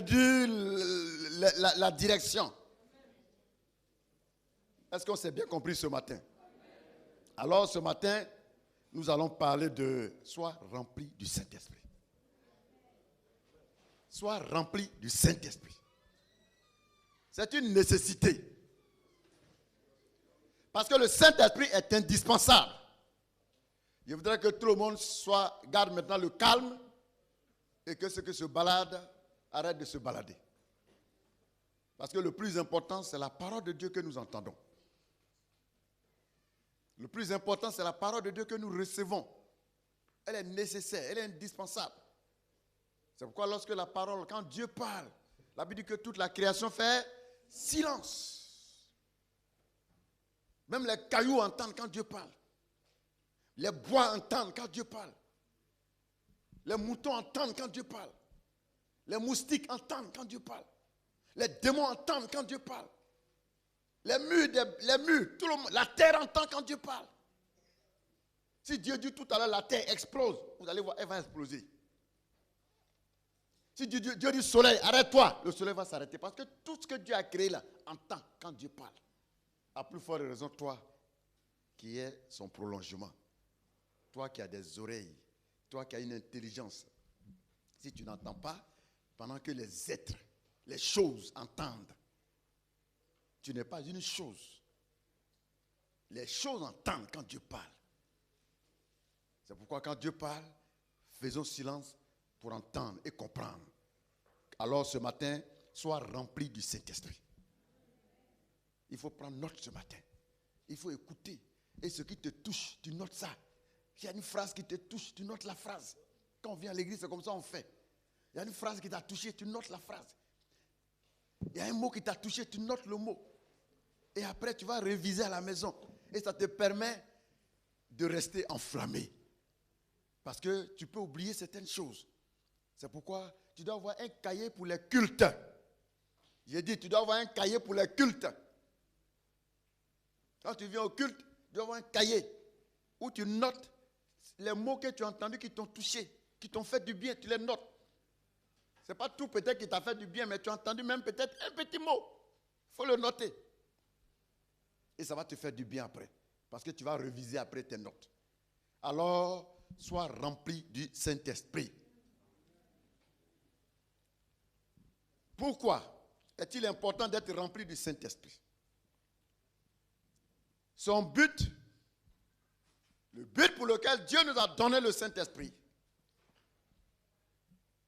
perdu la direction. Est-ce qu'on s'est bien compris ce matin? Alors ce matin, nous allons parler de sois rempli du Saint-Esprit. Sois rempli du Saint-Esprit. C'est une nécessité. Parce que le Saint-Esprit est indispensable. Je voudrais que tout le monde garde maintenant le calme et que ceux qui se baladent arrêtent de se balader. Parce que le plus important, c'est la parole de Dieu que nous entendons. Le plus important, c'est la parole de Dieu que nous recevons. Elle est nécessaire, elle est indispensable. C'est pourquoi lorsque la parole, quand Dieu parle, la Bible dit que toute la création fait silence. Même les cailloux entendent quand Dieu parle. Les bois entendent quand Dieu parle. Les moutons entendent quand Dieu parle. Les moustiques entendent quand Dieu parle. Les démons entendent quand Dieu parle. Les murs, tout le monde, la terre entend quand Dieu parle. Si Dieu dit tout à l'heure la terre explose, vous allez voir, elle va exploser. Si Dieu dit soleil, arrête-toi, le soleil va s'arrêter. Parce que tout ce que Dieu a créé là, entend quand Dieu parle. À plus forte raison, toi qui es son prolongement. Toi qui as des oreilles, toi qui as une intelligence. Si tu n'entends pas, pendant que les êtres, les choses entendent, tu n'es pas une chose. Les choses entendent quand Dieu parle. C'est pourquoi quand Dieu parle, faisons silence pour entendre et comprendre. Alors ce matin, sois rempli du Saint-Esprit. Il faut prendre note ce matin. Il faut écouter. Et ce qui te touche, tu notes ça. Il y a une phrase qui te touche, tu notes la phrase. Quand on vient à l'église, c'est comme ça on fait. Il y a une phrase qui t'a touché, tu notes la phrase. Il y a un mot qui t'a touché, tu notes le mot. Et après, tu vas réviser à la maison. Et ça te permet de rester enflammé. Parce que tu peux oublier certaines choses. C'est pourquoi tu dois avoir un cahier pour les cultes. J'ai dit, tu dois avoir un cahier pour les cultes. Quand tu viens au culte, tu dois avoir un cahier où tu notes les mots que tu as entendus qui t'ont touché, qui t'ont fait du bien, tu les notes. Ce n'est pas tout peut-être qui t'a fait du bien, mais tu as entendu même peut-être un petit mot. Il faut le noter. Et ça va te faire du bien après. Parce que tu vas réviser après tes notes. Alors, sois rempli du Saint-Esprit. Pourquoi est-il important d'être rempli du Saint-Esprit? Son but, le but pour lequel Dieu nous a donné le Saint-Esprit,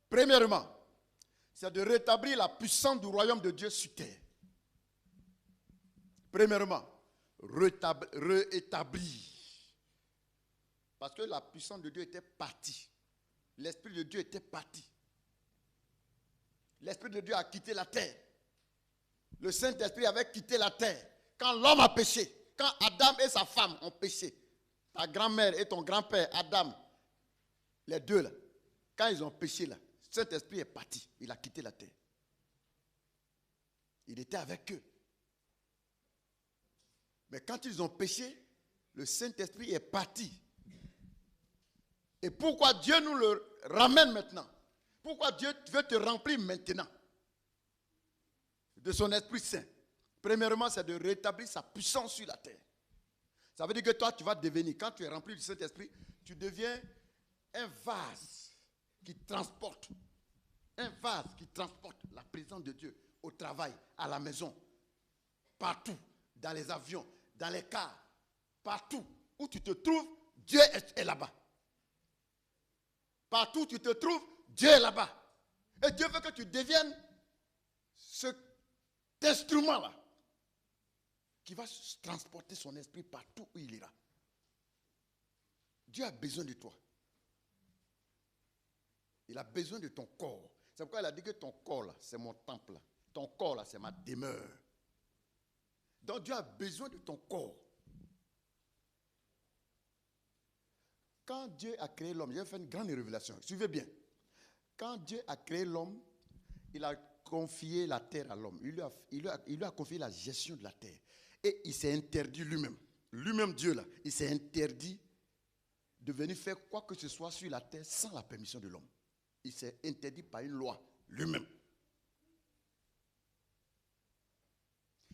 premièrement, c'est de rétablir la puissance du royaume de Dieu sur terre. Premièrement, rétablir. Parce que la puissance de Dieu était partie. L'Esprit de Dieu était parti. L'Esprit de Dieu a quitté la terre. Le Saint-Esprit avait quitté la terre. Quand l'homme a péché, quand Adam et sa femme ont péché, ta grand-mère et ton grand-père, Adam, les deux là, quand ils ont péché là, le Saint-Esprit est parti. Il a quitté la terre. Il était avec eux. Mais quand ils ont péché, le Saint-Esprit est parti. Et pourquoi Dieu nous le ramène maintenant? Pourquoi Dieu veut te remplir maintenant de son Esprit Saint? Premièrement, c'est de rétablir sa puissance sur la terre. Ça veut dire que toi, tu vas devenir, quand tu es rempli du Saint-Esprit, tu deviens un vase qui transporte. Un vase qui transporte la présence de Dieu au travail, à la maison, partout, dans les avions, dans les cars, partout où tu te trouves, Dieu est là-bas. Partout où tu te trouves, Dieu est là-bas. Et Dieu veut que tu deviennes cet instrument-là qui va transporter son esprit partout où il ira. Dieu a besoin de toi. Il a besoin de ton corps. C'est pourquoi il a dit que ton corps, là, c'est mon temple. Là. Ton corps, là, c'est ma demeure. Donc Dieu a besoin de ton corps. Quand Dieu a créé l'homme, il a fait une grande révélation. Suivez bien. Quand Dieu a créé l'homme, il a confié la terre à l'homme. Il lui a confié la gestion de la terre. Et il s'est interdit lui-même. Lui-même, Dieu, là, il s'est interdit de venir faire quoi que ce soit sur la terre sans la permission de l'homme. Il s'est interdit par une loi lui-même.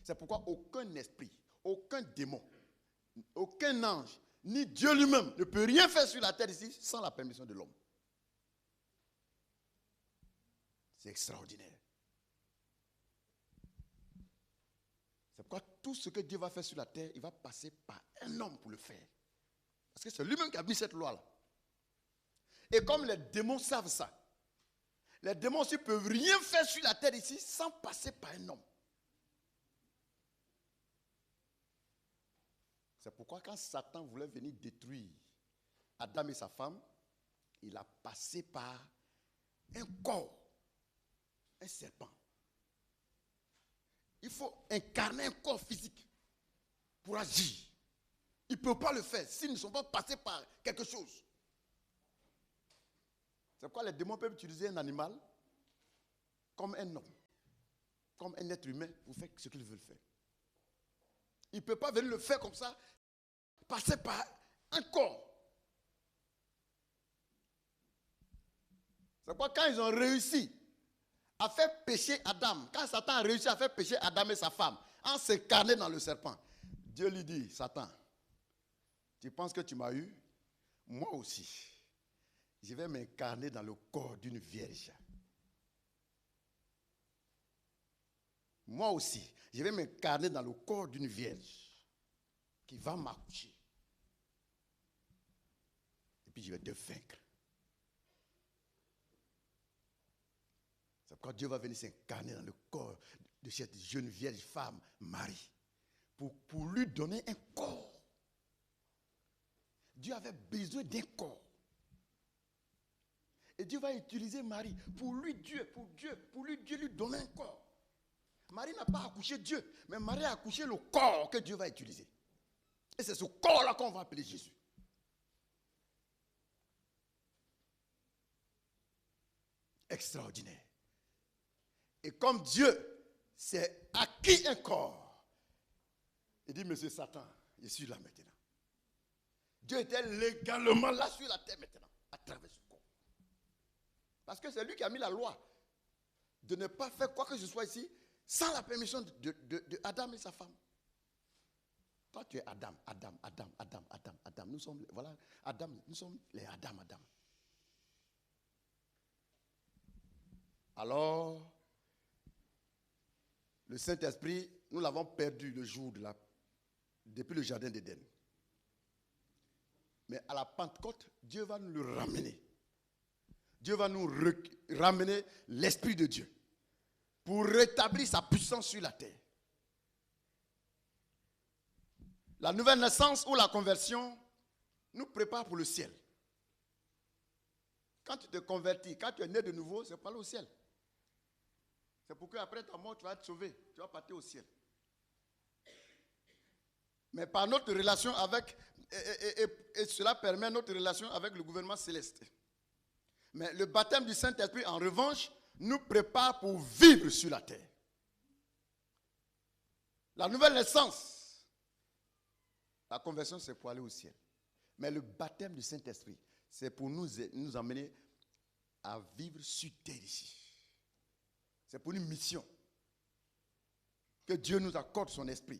C'est pourquoi aucun esprit, aucun démon, aucun ange, ni Dieu lui-même ne peut rien faire sur la terre ici sans la permission de l'homme. C'est extraordinaire. C'est pourquoi tout ce que Dieu va faire sur la terre, il va passer par un homme pour le faire. Parce que c'est lui-même qui a mis cette loi-là. Et comme les démons savent ça, les démons aussi ne peuvent rien faire sur la terre ici sans passer par un homme. C'est pourquoi quand Satan voulait venir détruire Adam et sa femme, il a passé par un corps, un serpent. Il faut incarner un corps physique pour agir. Ils ne peuvent pas le faire s'ils ne sont pas passés par quelque chose. C'est pourquoi les démons peuvent utiliser un animal comme un homme, comme un être humain pour faire ce qu'ils veulent faire. Ils ne peuvent pas venir le faire comme ça, passer par un corps. C'est pourquoi quand ils ont réussi à faire pécher Adam, quand Satan a réussi à faire pécher Adam et sa femme, en s'incarner dans le serpent, Dieu lui dit, Satan, tu penses que tu m'as eu? Moi aussi, je vais m'incarner dans le corps d'une vierge. Moi aussi, je vais m'incarner dans le corps d'une vierge qui va m'accoucher. Et puis je vais te vaincre. C'est pourquoi Dieu va venir s'incarner dans le corps de cette jeune vierge femme, Marie, pour lui donner un corps. Dieu avait besoin d'un corps. Et Dieu va utiliser Marie pour lui donner un corps. Marie n'a pas accouché Dieu, mais Marie a accouché le corps que Dieu va utiliser. Et c'est ce corps-là qu'on va appeler Jésus. Extraordinaire. Et comme Dieu s'est acquis un corps, il dit, monsieur Satan, je suis là maintenant. Dieu était légalement là sur la terre maintenant, à travers ce corps. Parce que c'est lui qui a mis la loi de ne pas faire quoi que ce soit ici sans la permission de Adam et sa femme. Toi, tu es Adam. Nous sommes, voilà, Adam, nous sommes les Adam. Alors, le Saint-Esprit, nous l'avons perdu le jour depuis le jardin d'Éden. Mais à la Pentecôte, Dieu va nous le ramener. Dieu va nous ramener l'Esprit de Dieu pour rétablir sa puissance sur la terre. La nouvelle naissance ou la conversion nous prépare pour le ciel. Quand tu te convertis, quand tu es né de nouveau, c'est pour aller au ciel. C'est pour qu'après ta mort, tu vas être sauvé. Tu vas partir au ciel. Mais par notre relation avec, et cela permet notre relation avec le gouvernement céleste. Mais le baptême du Saint-Esprit, en revanche, nous prépare pour vivre sur la terre. La nouvelle naissance, la conversion, c'est pour aller au ciel. Mais le baptême du Saint-Esprit, c'est pour nous amener à vivre sur terre ici. C'est pour une mission. Que Dieu nous accorde son esprit.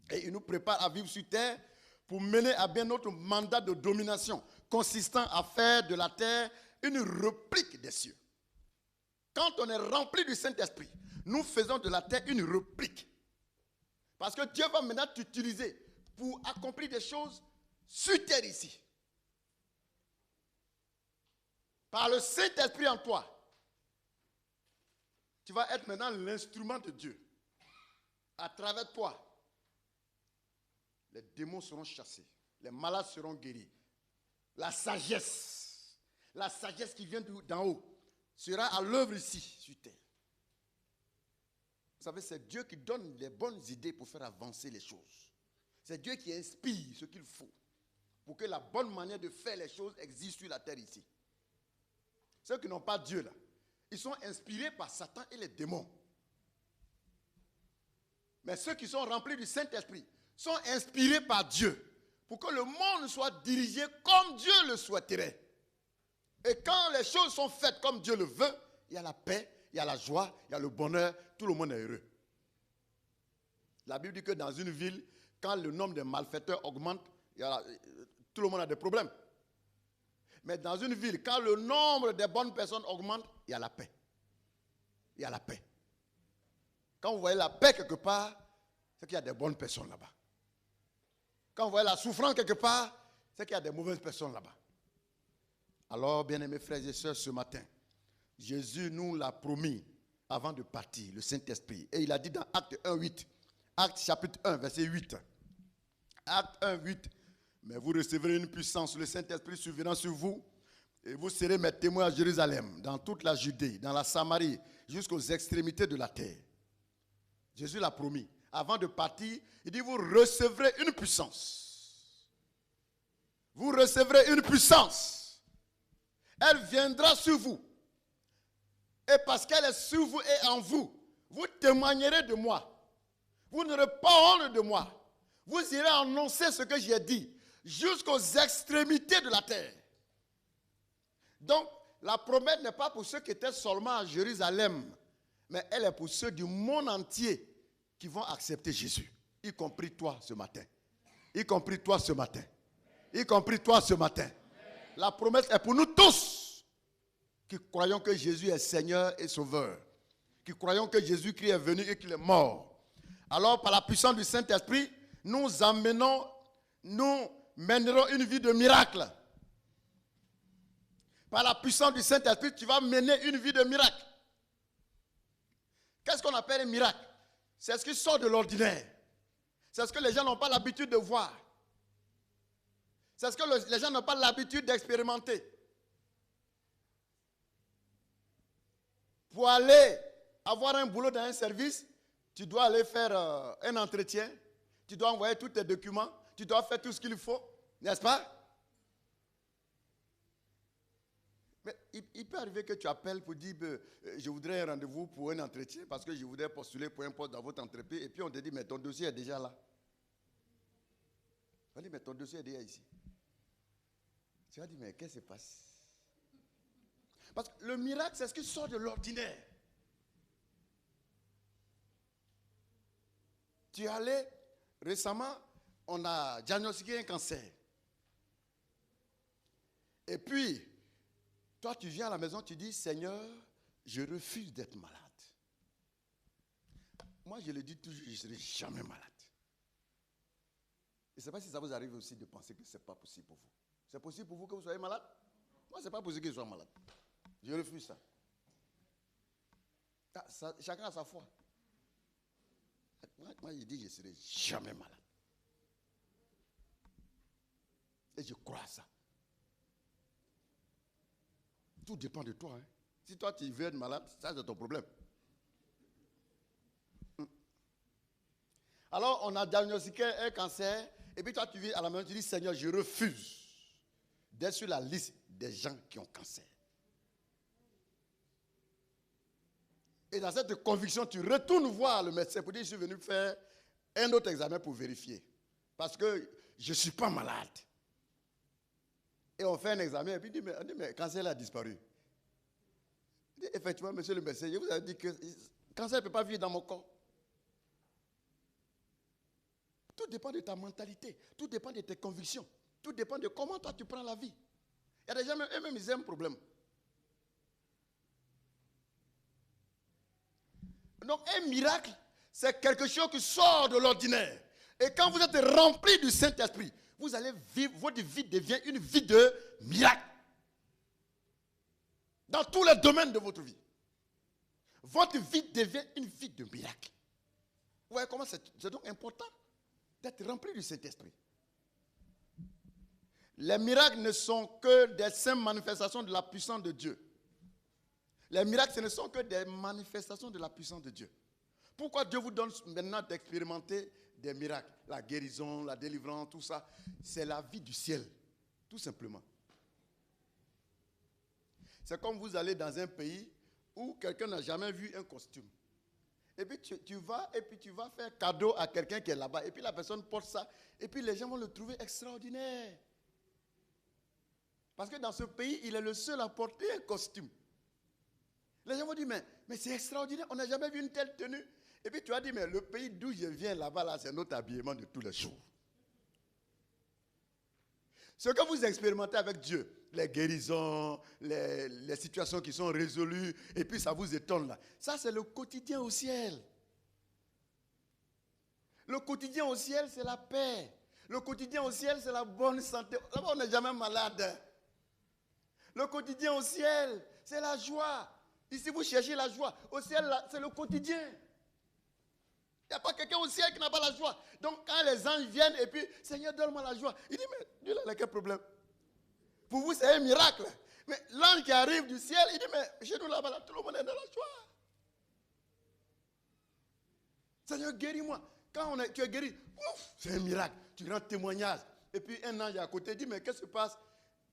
Et il nous prépare à vivre sur terre pour mener à bien notre mandat de domination, consistant à faire de la terre une réplique des cieux. Quand on est rempli du Saint-Esprit, nous faisons de la terre une réplique. Parce que Dieu va maintenant t'utiliser pour accomplir des choses sur terre ici. Par le Saint-Esprit en toi, tu vas être maintenant l'instrument de Dieu. À travers toi, les démons seront chassés, les malades seront guéris. La sagesse qui vient d'en haut, sera à l'œuvre ici, sur terre. Vous savez, c'est Dieu qui donne les bonnes idées pour faire avancer les choses. C'est Dieu qui inspire ce qu'il faut pour que la bonne manière de faire les choses existe sur la terre ici. Ceux qui n'ont pas Dieu là, ils sont inspirés par Satan et les démons. Mais ceux qui sont remplis du Saint-Esprit sont inspirés par Dieu pour que le monde soit dirigé comme Dieu le souhaiterait. Et quand les choses sont faites comme Dieu le veut, il y a la paix, il y a la joie, il y a le bonheur, tout le monde est heureux. La Bible dit que dans une ville, quand le nombre de malfaiteurs augmente, tout le monde a des problèmes. Mais dans une ville, quand le nombre de bonnes personnes augmente, il y a la paix. Il y a la paix. Quand vous voyez la paix quelque part, c'est qu'il y a des bonnes personnes là-bas. Quand vous voyez la souffrance quelque part, c'est qu'il y a des mauvaises personnes là-bas. Alors, bien-aimés frères et sœurs, ce matin, Jésus nous l'a promis avant de partir, le Saint-Esprit. Et il a dit dans Acte 1, 8, Acte chapitre 1, verset 8. Acte 1, 8. Mais vous recevrez une puissance, le Saint-Esprit survenant sur vous, et vous serez mes témoins à Jérusalem, dans toute la Judée, dans la Samarie, jusqu'aux extrémités de la terre. Jésus l'a promis. Avant de partir, il dit, vous recevrez une puissance. Vous recevrez une puissance. Elle viendra sur vous. Et parce qu'elle est sur vous et en vous, vous témoignerez de moi. Vous n'aurez pas honte de moi. Vous irez annoncer ce que j'ai dit jusqu'aux extrémités de la terre. Donc, la promesse n'est pas pour ceux qui étaient seulement à Jérusalem, mais elle est pour ceux du monde entier qui vont accepter Jésus, y compris toi ce matin. Y compris toi ce matin. Y compris toi ce matin. La promesse est pour nous tous qui croyons que Jésus est Seigneur et Sauveur, qui croyons que Jésus-Christ est venu et qu'il est mort. Alors, par la puissance du Saint-Esprit, nous mènerons une vie de miracle. Par la puissance du Saint-Esprit, tu vas mener une vie de miracle. Qu'est-ce qu'on appelle un miracle? C'est ce qui sort de l'ordinaire. C'est ce que les gens n'ont pas l'habitude de voir. C'est ce que les gens n'ont pas l'habitude d'expérimenter. Pour aller avoir un boulot dans un service, tu dois aller faire un entretien, tu dois envoyer tous tes documents, tu dois faire tout ce qu'il faut, n'est-ce pas? Mais il peut arriver que tu appelles pour dire je voudrais un rendez-vous pour un entretien parce que je voudrais postuler pour un poste dans votre entreprise et puis on te dit mais ton dossier est déjà là. On dit mais ton dossier est déjà ici. Tu vas dire mais qu'est-ce qui se passe? Parce que le miracle c'est ce qui sort de l'ordinaire. Tu es allé récemment, on a diagnostiqué un cancer. Et puis, toi, tu viens à la maison, tu dis, Seigneur, je refuse d'être malade. Moi, je le dis toujours, je ne serai jamais malade. Je ne sais pas si ça vous arrive aussi de penser que ce n'est pas possible pour vous. C'est possible pour vous que vous soyez malade? Moi, ce n'est pas possible que je sois malade. Je refuse ça. Chacun a sa foi. Moi, je dis, je ne serai jamais malade. Et je crois à ça. Tout dépend de toi. Hein. Si toi, tu veux être malade, ça, c'est ton problème. Alors, on a diagnostiqué un cancer, et puis toi, tu viens à la maison, tu dis, Seigneur, je refuse d'être sur la liste des gens qui ont cancer. Et dans cette conviction, tu retournes voir le médecin pour dire, je suis venu faire un autre examen pour vérifier. Parce que je ne suis pas malade. Et on fait un examen, et puis on dit, mais le cancer a disparu. Il dit, effectivement, monsieur le médecin, je vous avais dit que le cancer ne peut pas vivre dans mon corps. Tout dépend de ta mentalité, tout dépend de tes convictions, tout dépend de comment toi tu prends la vie. Il y a des gens, eux-mêmes, ils ont un problème. Donc, un miracle, c'est quelque chose qui sort de l'ordinaire. Et quand vous êtes rempli du Saint-Esprit, vous allez vivre, votre vie devient une vie de miracle. Dans tous les domaines de votre vie. Votre vie devient une vie de miracle. Vous voyez comment c'est donc important d'être rempli du Saint-Esprit. Les miracles ne sont que des simples manifestations de la puissance de Dieu. Les miracles, ce ne sont que des manifestations de la puissance de Dieu. Pourquoi Dieu vous donne maintenant d'expérimenter des miracles? La guérison, la délivrance, tout ça. C'est la vie du ciel, tout simplement. C'est comme vous allez dans un pays où quelqu'un n'a jamais vu un costume. Et puis tu vas faire cadeau à quelqu'un qui est là-bas. Et puis la personne porte ça. Et puis les gens vont le trouver extraordinaire. Parce que dans ce pays, il est le seul à porter un costume. Les gens vont dire, mais c'est extraordinaire, on n'a jamais vu une telle tenue. Et puis tu vas dire, mais le pays d'où je viens là-bas, là, c'est notre habillement de tous les jours. Ce que vous expérimentez avec Dieu, les guérisons, les situations qui sont résolues, et puis ça vous étonne là. Ça, c'est le quotidien au ciel. Le quotidien au ciel, c'est la paix. Le quotidien au ciel, c'est la bonne santé. Là-bas, on n'est jamais malade. Le quotidien au ciel, c'est la joie. Ici, vous cherchez la joie. Au ciel, là, c'est le quotidien. Il n'y a pas quelqu'un au ciel qui n'a pas la joie. Donc, quand les anges viennent et puis, Seigneur, donne-moi la joie. Il dit, mais Dieu, il a quel problème? Pour vous, c'est un miracle. Mais l'ange qui arrive du ciel, il dit, mais chez nous là-bas, là, tout le monde est dans la joie. Seigneur, guéris-moi. Quand tu es guéri, ouf, c'est un miracle. Tu rends témoignage. Et puis, un ange à côté dit, mais qu'est-ce qui se passe?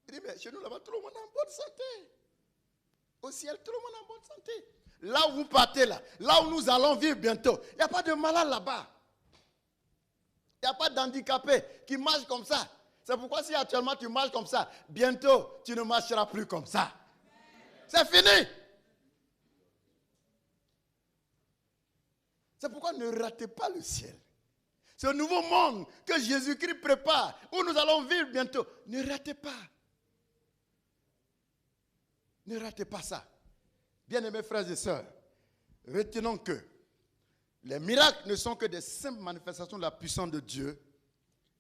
Il dit, mais chez nous là-bas, tout le monde est en bonne santé. Au ciel, tout le monde est en bonne santé. Là où vous partez, là où nous allons vivre bientôt, il n'y a pas de malade là-bas. Il n'y a pas d'handicapé qui marche comme ça. C'est pourquoi si actuellement tu marches comme ça, bientôt tu ne marcheras plus comme ça. C'est fini. C'est pourquoi ne ratez pas le ciel. Ce nouveau monde que Jésus-Christ prépare, où nous allons vivre bientôt, ne ratez pas. Ne ratez pas ça. Bien-aimés frères et sœurs, retenons que les miracles ne sont que des simples manifestations de la puissance de Dieu.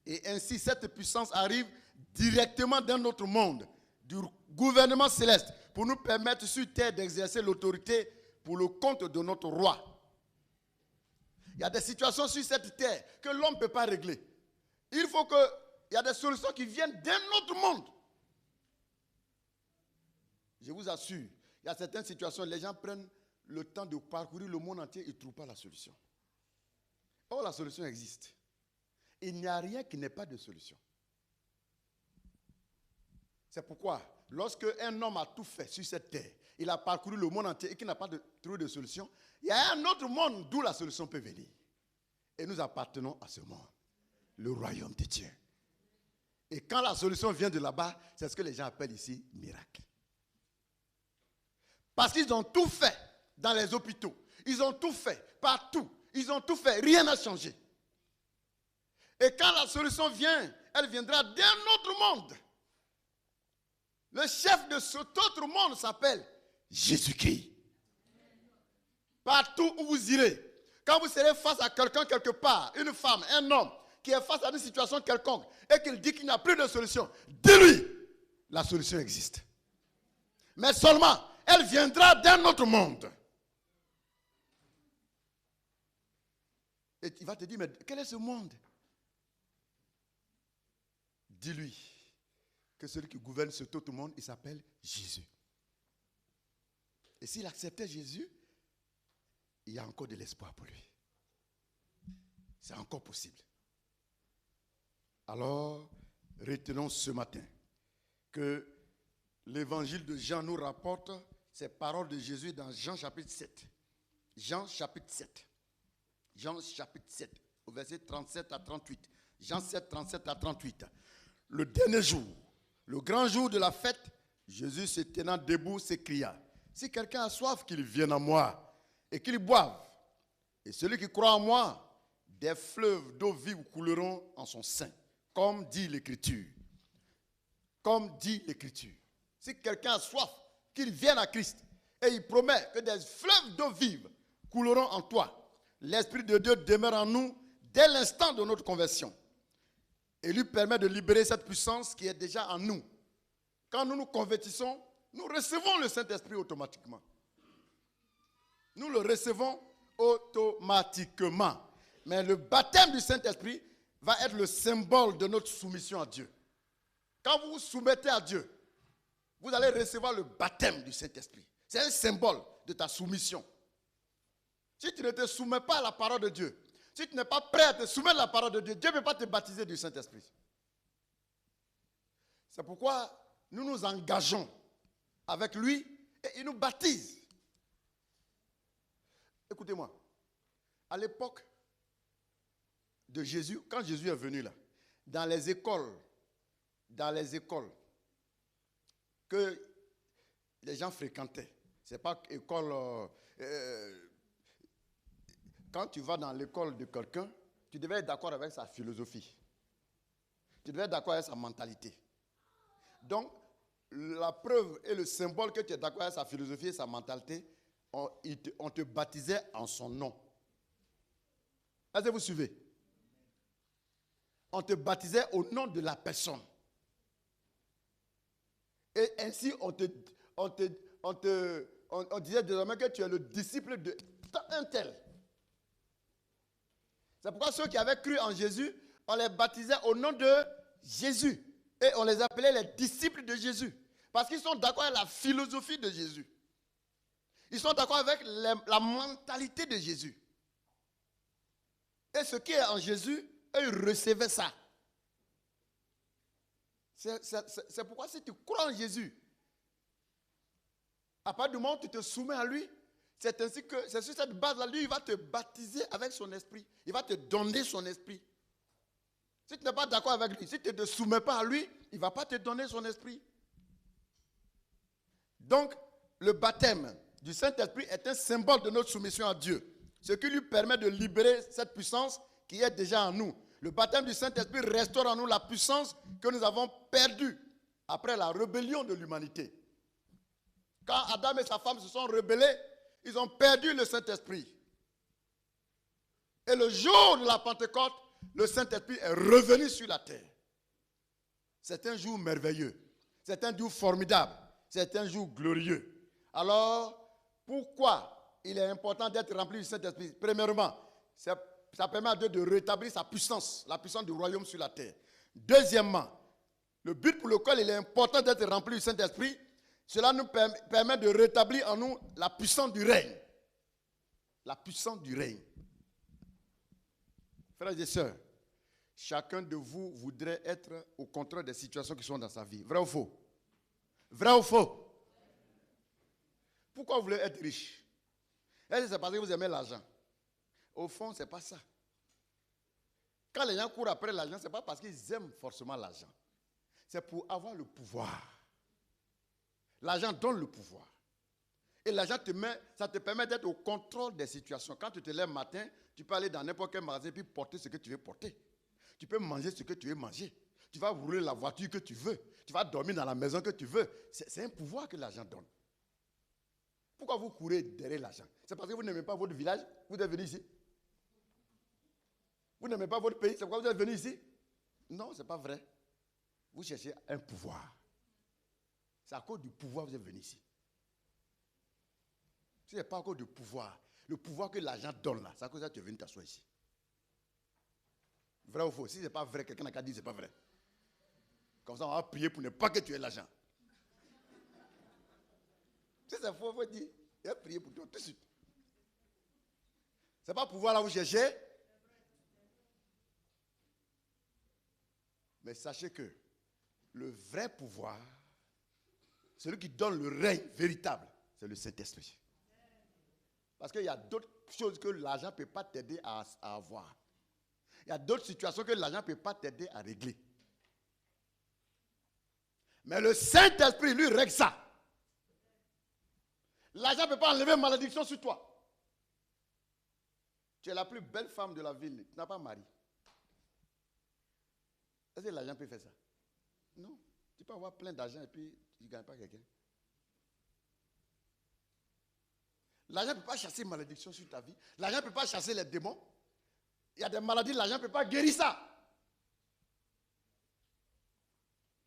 Et ainsi, cette puissance arrive directement dans notre monde, du gouvernement céleste, pour nous permettre sur terre d'exercer l'autorité pour le compte de notre roi. Il y a des situations sur cette terre que l'homme ne peut pas régler. Il faut qu'il y a des solutions qui viennent d'un autre monde. Je vous assure, il y a certaines situations, les gens prennent le temps de parcourir le monde entier, ils ne trouvent pas la solution. Or, la solution existe. Il n'y a rien qui n'ait pas de solution. C'est pourquoi, lorsque un homme a tout fait sur cette terre, il a parcouru le monde entier et qu'il n'a pas trouvé de solution, il y a un autre monde d'où la solution peut venir. Et nous appartenons à ce monde, le royaume de Dieu. Et quand la solution vient de là-bas, c'est ce que les gens appellent ici miracle. Parce qu'ils ont tout fait dans les hôpitaux. Ils ont tout fait partout. Ils ont tout fait. Rien n'a changé. Et quand la solution vient, elle viendra d'un autre monde. Le chef de cet autre monde s'appelle Jésus-Christ. Partout où vous irez, quand vous serez face à quelqu'un quelque part, une femme, un homme, qui est face à une situation quelconque, et qu'il dit qu'il n'y a plus de solution, dis-lui, la solution existe. Mais seulement, elle viendra d'un autre monde. Et il va te dire, mais quel est ce monde? Dis-lui que celui qui gouverne ce autre monde, il s'appelle Jésus. Et s'il acceptait Jésus, il y a encore de l'espoir pour lui. C'est encore possible. Alors, retenons ce matin que l'évangile de Jean nous rapporte ces paroles de Jésus dans Jean chapitre 7. Jean chapitre 7. Jean chapitre 7, au verset 37 à 38. Jean 7, 37 à 38. Le dernier jour, le grand jour de la fête, Jésus se tenant debout s'écria, si quelqu'un a soif, qu'il vienne à moi et qu'il boive. Et celui qui croit en moi, des fleuves d'eau vive couleront en son sein, comme dit l'Écriture. Comme dit l'Écriture. Si quelqu'un a soif, qu'il vienne à Christ. Et il promet que des fleuves d'eau vive couleront en toi. L'Esprit de Dieu demeure en nous dès l'instant de notre conversion. Et lui permet de libérer cette puissance qui est déjà en nous. Quand nous nous convertissons, nous recevons le Saint-Esprit automatiquement. Nous le recevons automatiquement. Mais le baptême du Saint-Esprit va être le symbole de notre soumission à Dieu. Quand vous vous soumettez à Dieu, vous allez recevoir le baptême du Saint-Esprit. C'est un symbole de ta soumission. Si tu ne te soumets pas à la parole de Dieu, si tu n'es pas prêt à te soumettre à la parole de Dieu, Dieu ne peut pas te baptiser du Saint-Esprit. C'est pourquoi nous nous engageons avec lui et il nous baptise. Écoutez-moi, à l'époque de Jésus, quand Jésus est venu là, dans les écoles que les gens fréquentaient, C'est pas école. Quand tu vas dans l'école de quelqu'un, tu devais être d'accord avec sa philosophie. Tu devais être d'accord avec sa mentalité. Donc, la preuve et le symbole que tu es d'accord avec sa philosophie et sa mentalité, on te baptisait en son nom. Est-ce que vous suivez? On te baptisait au nom de la personne. Et ainsi, on disait désormais que tu es le disciple d'un tel. C'est pourquoi ceux qui avaient cru en Jésus, on les baptisait au nom de Jésus. Et on les appelait les disciples de Jésus. Parce qu'ils sont d'accord avec la philosophie de Jésus. Ils sont d'accord avec la mentalité de Jésus. Et ce qui est en Jésus, eux, ils recevaient ça. C'est pourquoi si tu crois en Jésus, à partir du moment où tu te soumets à lui, c'est ainsi que, c'est sur cette base-là, lui, il va te baptiser avec son esprit. Il va te donner son esprit. Si tu n'es pas d'accord avec lui, si tu ne te soumets pas à lui, il ne va pas te donner son esprit. Donc, le baptême du Saint-Esprit est un symbole de notre soumission à Dieu. Ce qui lui permet de libérer cette puissance qui est déjà en nous. Le baptême du Saint-Esprit restaure en nous la puissance que nous avons perdue après la rébellion de l'humanité. Quand Adam et sa femme se sont rebellés, ils ont perdu le Saint-Esprit. Et le jour de la Pentecôte, le Saint-Esprit est revenu sur la terre. C'est un jour merveilleux. C'est un jour formidable. C'est un jour glorieux. Alors, pourquoi il est important d'être rempli du Saint-Esprit? Premièrement, ça permet à Dieu de rétablir sa puissance, la puissance du royaume sur la terre. Deuxièmement, le but pour lequel il est important d'être rempli du Saint-Esprit, cela nous permet de rétablir en nous la puissance du règne. La puissance du règne. Frères et sœurs, chacun de vous voudrait être au contraire des situations qui sont dans sa vie. Vrai ou faux? Vrai ou faux? Pourquoi vous voulez être riche? Est-ce que c'est parce que vous aimez l'argent? Au fond, ce n'est pas ça. Quand les gens courent après l'argent, ce n'est pas parce qu'ils aiment forcément l'argent. C'est pour avoir le pouvoir. L'argent donne le pouvoir. Et l'argent ça te permet d'être au contrôle des situations. Quand tu te lèves le matin, tu peux aller dans n'importe quel magasin et porter ce que tu veux porter. Tu peux manger ce que tu veux manger. Tu vas rouler la voiture que tu veux. Tu vas dormir dans la maison que tu veux. C'est un pouvoir que l'argent donne. Pourquoi vous courez derrière l'argent? C'est parce que vous n'aimez pas votre village, vous êtes venu ici. Vous n'aimez pas votre pays, c'est pourquoi vous êtes venu ici. Non, ce n'est pas vrai. Vous cherchez un pouvoir. C'est à cause du pouvoir que vous êtes venu ici. Si ce n'est pas à cause du pouvoir, le pouvoir que l'argent donne là, c'est à cause de ça que tu es venu t'asseoir ici. Vrai ou faux? Si ce n'est pas vrai, quelqu'un n'a qu'à dire que ce n'est pas vrai. Comme ça, on va prier pour ne pas que tu aies l'argent. Si c'est faux, il faut dire, il va prier pour toi tout de suite. Ce n'est pas pouvoir là où vous cherchez. Mais sachez que le vrai pouvoir, celui qui donne le règne véritable, c'est le Saint-Esprit. Parce qu'il y a d'autres choses que l'argent ne peut pas t'aider à avoir. Il y a d'autres situations que l'argent ne peut pas t'aider à régler. Mais le Saint-Esprit, lui, règle ça. L'argent ne peut pas enlever une malédiction sur toi. Tu es la plus belle femme de la ville. Tu n'as pas mari. Est-ce que l'argent peut faire ça? Non. Tu peux avoir plein d'argent et puis tu ne gagnes pas quelqu'un. L'argent ne peut pas chasser une malédiction sur ta vie. L'argent ne peut pas chasser les démons. Il y a des maladies, l'argent ne peut pas guérir ça.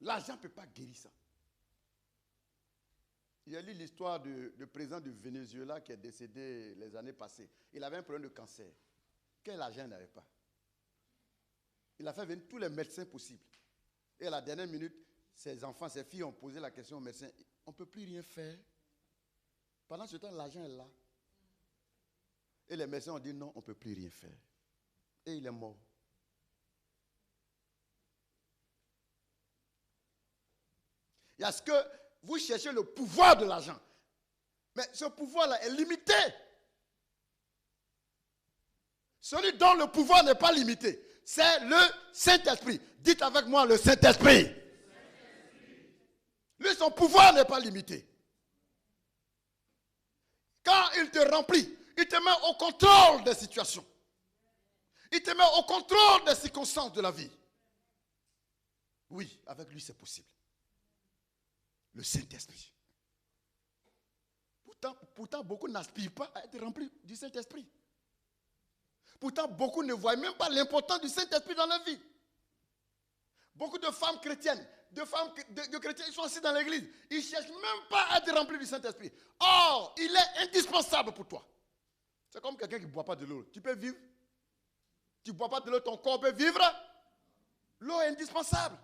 L'argent ne peut pas guérir ça. J'ai lu l'histoire du président du Venezuela qui est décédé les années passées. Il avait un problème de cancer. Quel argent il n'avait pas? Il a fait venir tous les médecins possibles. Et à la dernière minute, ses enfants, ses filles ont posé la question au médecin. On ne peut plus rien faire. Pendant ce temps, l'argent est là. Et les médecins ont dit non, on ne peut plus rien faire. Et il est mort. Il y a ce que vous cherchez le pouvoir de l'argent. Mais ce pouvoir-là est limité. Celui dont le pouvoir n'est pas limité, c'est le Saint-Esprit. Dites avec moi le Saint-Esprit. Lui, son pouvoir n'est pas limité. Quand il te remplit, il te met au contrôle des situations. Il te met au contrôle des circonstances de la vie. Oui, avec lui c'est possible. Le Saint-Esprit. Pourtant, beaucoup n'aspirent pas à être remplis du Saint-Esprit. Pourtant, beaucoup ne voient même pas l'importance du Saint-Esprit dans leur vie. Beaucoup de femmes chrétiennes, de chrétiens, ils sont assis dans l'église. Ils ne cherchent même pas à être remplis du Saint-Esprit. Or, il est indispensable pour toi. C'est comme quelqu'un qui ne boit pas de l'eau. Tu peux vivre. Tu ne bois pas de l'eau, ton corps peut vivre. L'eau est indispensable.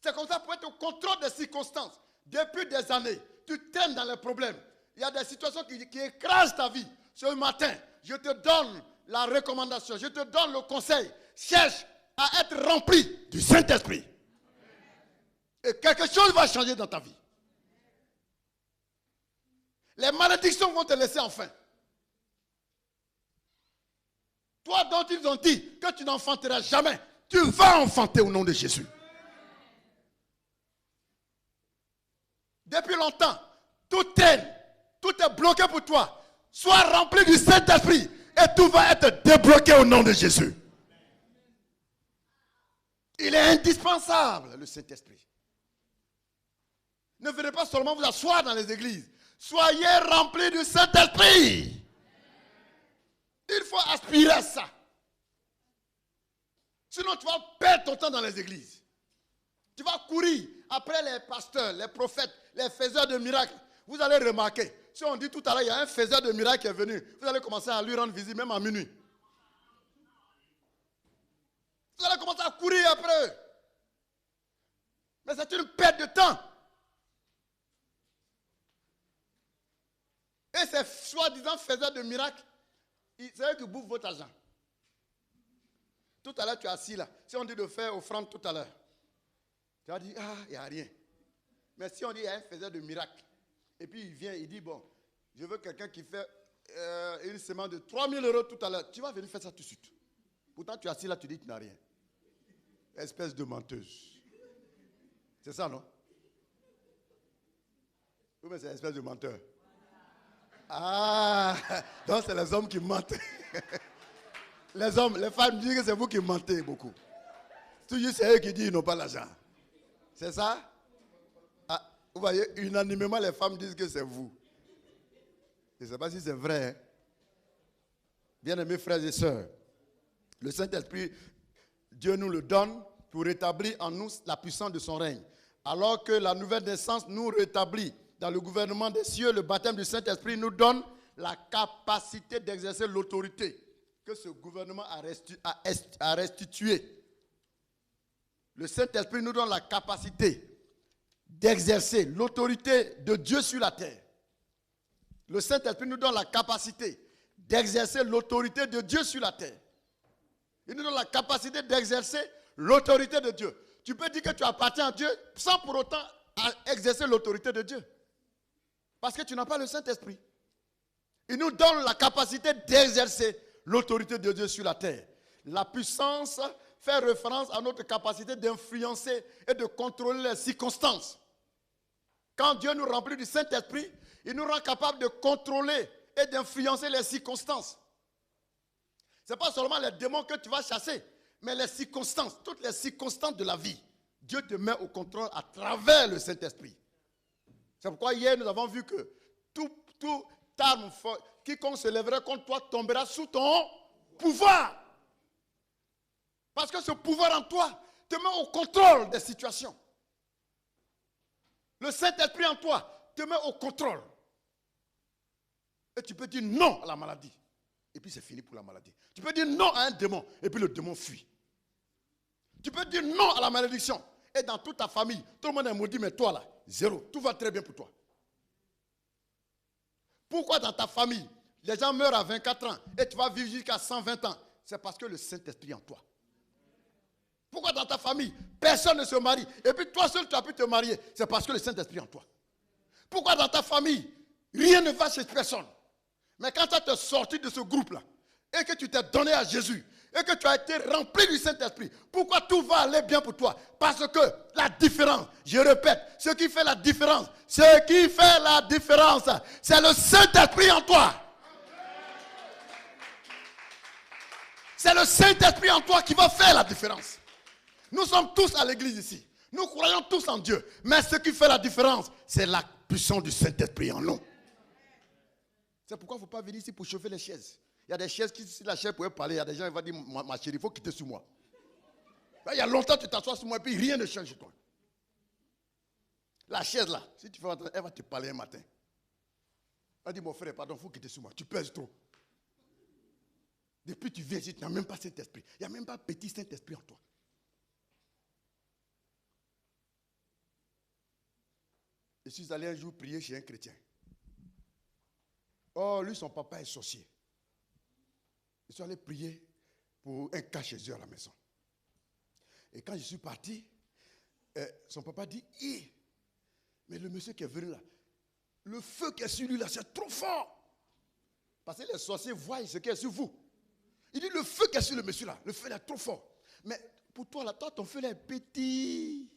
C'est comme ça pour être au contrôle des circonstances. Depuis des années, tu traînes dans les problèmes. Il y a des situations qui écrasent ta vie. Ce matin, je te donne la recommandation, je te donne le conseil. Cherche à être rempli du Saint-Esprit. Et quelque chose va changer dans ta vie. Les malédictions vont te laisser enfin. Toi dont ils ont dit que tu n'enfanteras jamais, tu vas enfanter au nom de Jésus. Depuis longtemps, tout traîne, tout est bloqué pour toi. Sois rempli du Saint-Esprit et tout va être débloqué au nom de Jésus. Il est indispensable, le Saint-Esprit. Ne venez pas seulement vous asseoir dans les églises. Soyez remplis du Saint-Esprit. Il faut aspirer à ça. Sinon, tu vas perdre ton temps dans les églises. Tu vas courir après les pasteurs, les prophètes, les faiseurs de miracles. Vous allez remarquer, si on dit tout à l'heure, il y a un faiseur de miracles qui est venu, vous allez commencer à lui rendre visite, même à minuit. Vous allez commencer à courir après eux. Mais c'est une perte de temps. Et ces soi-disant faiseurs de miracles, c'est eux qui bouffent votre argent. Tout à l'heure, tu es assis là. Si on dit de faire offrande tout à l'heure, tu vas dire, ah, il n'y a rien. Mais si on dit, il y a un faiseur de miracles, et puis il vient, il dit, bon, je veux quelqu'un qui fait une semence de 3 000 € tout à l'heure, tu vas venir faire ça tout de suite. Pourtant, tu es assis là, tu dis que tu n'as rien. Espèce de menteuse. C'est ça, non? Oui, mais c'est une espèce de menteur. Ah, donc c'est les hommes qui mentent. Les hommes, les femmes disent que c'est vous qui mentez beaucoup. Toujours c'est eux qui disent qu'ils n'ont pas l'argent. C'est ça? Ah, vous voyez, unanimement les femmes disent que c'est vous. Je ne sais pas si c'est vrai. Hein? Bien-aimés frères et sœurs, le Saint-Esprit, Dieu nous le donne pour rétablir en nous la puissance de son règne. Alors que la nouvelle naissance nous rétablit dans le gouvernement des cieux, le baptême du Saint-Esprit nous donne la capacité d'exercer l'autorité que ce gouvernement a restituée. Le Saint-Esprit nous donne la capacité d'exercer l'autorité de Dieu sur la terre. Le Saint-Esprit nous donne la capacité d'exercer l'autorité de Dieu sur la terre. Il nous donne la capacité d'exercer l'autorité de Dieu. Tu peux dire que tu appartiens à Dieu sans pour autant exercer l'autorité de Dieu. Parce que tu n'as pas le Saint-Esprit. Il nous donne la capacité d'exercer l'autorité de Dieu sur la terre. La puissance fait référence à notre capacité d'influencer et de contrôler les circonstances. Quand Dieu nous remplit du Saint-Esprit, il nous rend capable de contrôler et d'influencer les circonstances. Ce n'est pas seulement les démons que tu vas chasser, mais les circonstances, toutes les circonstances de la vie. Dieu te met au contrôle à travers le Saint-Esprit. C'est pourquoi hier nous avons vu que tout arme forte, quiconque se lèverait contre toi tombera sous ton pouvoir. Parce que ce pouvoir en toi te met au contrôle des situations. Le Saint-Esprit en toi te met au contrôle. Et tu peux dire non à la maladie. Et puis c'est fini pour la maladie. Tu peux dire non à un démon. Et puis le démon fuit. Tu peux dire non à la malédiction. Et dans toute ta famille, tout le monde est maudit, mais toi là, zéro. Tout va très bien pour toi. Pourquoi dans ta famille, les gens meurent à 24 ans et tu vas vivre jusqu'à 120 ans? C'est parce que le Saint-Esprit est en toi. Pourquoi dans ta famille, personne ne se marie et puis toi seul tu as pu te marier? C'est parce que le Saint-Esprit est en toi. Pourquoi dans ta famille, rien ne va chez personne? Mais quand tu es sorti de ce groupe-là et que tu t'es donné à Jésus et que tu as été rempli du Saint-Esprit, pourquoi tout va aller bien pour toi? Parce que la différence, je répète, ce qui fait la différence, c'est le Saint-Esprit en toi. C'est le Saint-Esprit en toi qui va faire la différence. Nous sommes tous à l'église ici. Nous croyons tous en Dieu. Mais ce qui fait la différence, c'est la puissance du Saint-Esprit en nous. C'est pourquoi il ne faut pas venir ici pour chauffer les chaises. Il y a des chaises qui, si la chaise pouvait parler, il y a des gens qui vont dire, ma chérie, il faut quitter sur moi. Là, il y a longtemps que tu t'assois sur moi et puis rien ne change chez toi. La chaise là, si tu fais entendre, elle va te parler un matin. Elle va dire, mon frère, pardon, il faut quitter sur moi. Tu pèses trop. Depuis que tu viens ici, tu n'as même pas Saint-Esprit. Il n'y a même pas petit Saint-Esprit en toi. Je suis allé un jour prier chez un chrétien. Oh, lui, son papa est sorcier. Je suis allé prier pour un cas chez eux à la maison. Et quand je suis parti, son papa dit, mais le monsieur qui est venu là, le feu qui est sur lui là, c'est trop fort. Parce que les sorciers voient ce qui est sur vous. Il dit, le feu qui est sur le monsieur là, le feu là est trop fort. Mais pour toi là, ton feu là est petit.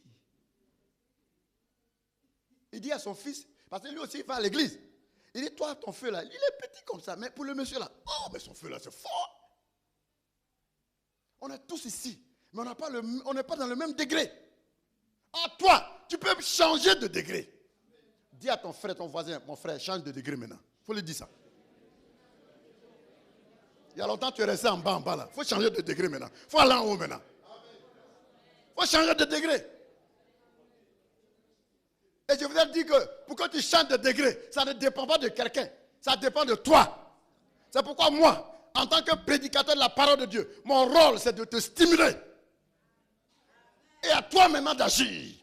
Il dit à son fils, parce que lui aussi il va à l'église. Il dit, toi, ton feu là, il est petit comme ça. Mais pour le monsieur là, oh, mais son feu là, c'est fort. On est tous ici, mais on n'est pas dans le même degré. En toi, tu peux changer de degré. Dis à ton frère, ton voisin, mon frère, change de degré maintenant. Il faut lui dire ça. Il y a longtemps, tu es resté en bas là. Il faut changer de degré maintenant. Il faut aller en haut maintenant. Il faut changer de degré. Et je voudrais dire que pour que tu changes de degré, ça ne dépend pas de quelqu'un. Ça dépend de toi. C'est pourquoi moi, en tant que prédicateur de la parole de Dieu, mon rôle c'est de te stimuler. Et à toi maintenant d'agir.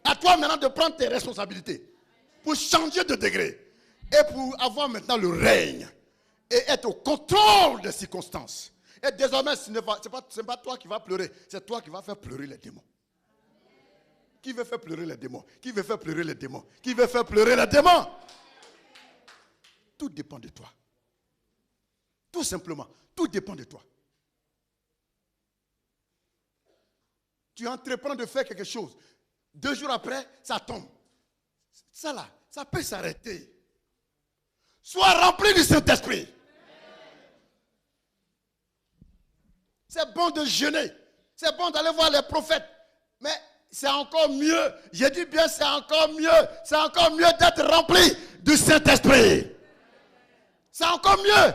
À toi maintenant de prendre tes responsabilités. Pour changer de degré. Et pour avoir maintenant le règne. Et être au contrôle des circonstances. Et désormais, ce n'est pas toi qui vas pleurer. C'est toi qui vas faire pleurer les démons. Qui veut faire pleurer les démons? Qui veut faire pleurer les démons? Qui veut faire pleurer les démons? Tout dépend de toi. Tout simplement, tout dépend de toi. Tu entreprends de faire quelque chose. 2 jours après, ça tombe. Ça là, ça peut s'arrêter. Sois rempli du Saint-Esprit. C'est bon de jeûner. C'est bon d'aller voir les prophètes. Mais c'est encore mieux. J'ai dit bien, c'est encore mieux. C'est encore mieux d'être rempli du Saint-Esprit. C'est encore mieux.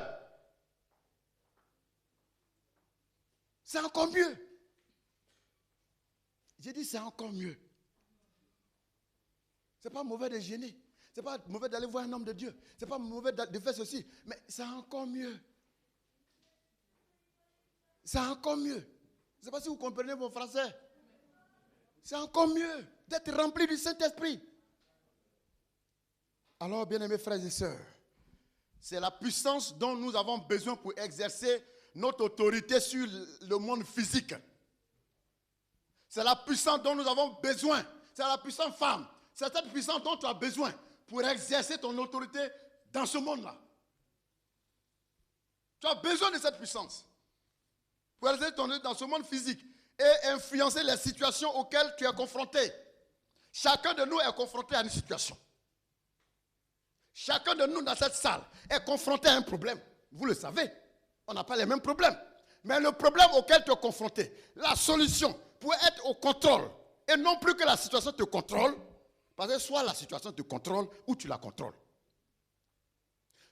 C'est encore mieux. J'ai dit c'est encore mieux. C'est pas mauvais de gêner. C'est pas mauvais d'aller voir un homme de Dieu. C'est pas mauvais de faire ceci. Mais c'est encore mieux. C'est encore mieux. Je ne sais pas si vous comprenez mon français. C'est encore mieux d'être rempli du Saint-Esprit. Alors, bien-aimés frères et sœurs, c'est la puissance dont nous avons besoin pour exercer notre autorité sur le monde physique. C'est la puissance dont nous avons besoin. C'est la puissance femme. C'est cette puissance dont tu as besoin pour exercer ton autorité dans ce monde-là. Tu as besoin de cette puissance pour exercer ton autorité dans ce monde physique et influencer les situations auxquelles tu es confronté. Chacun de nous est confronté à une situation. Chacun de nous dans cette salle est confronté à un problème. Vous le savez, on n'a pas les mêmes problèmes. Mais le problème auquel tu es confronté, la solution pour être au contrôle, et non plus que la situation te contrôle, parce que soit la situation te contrôle ou tu la contrôles.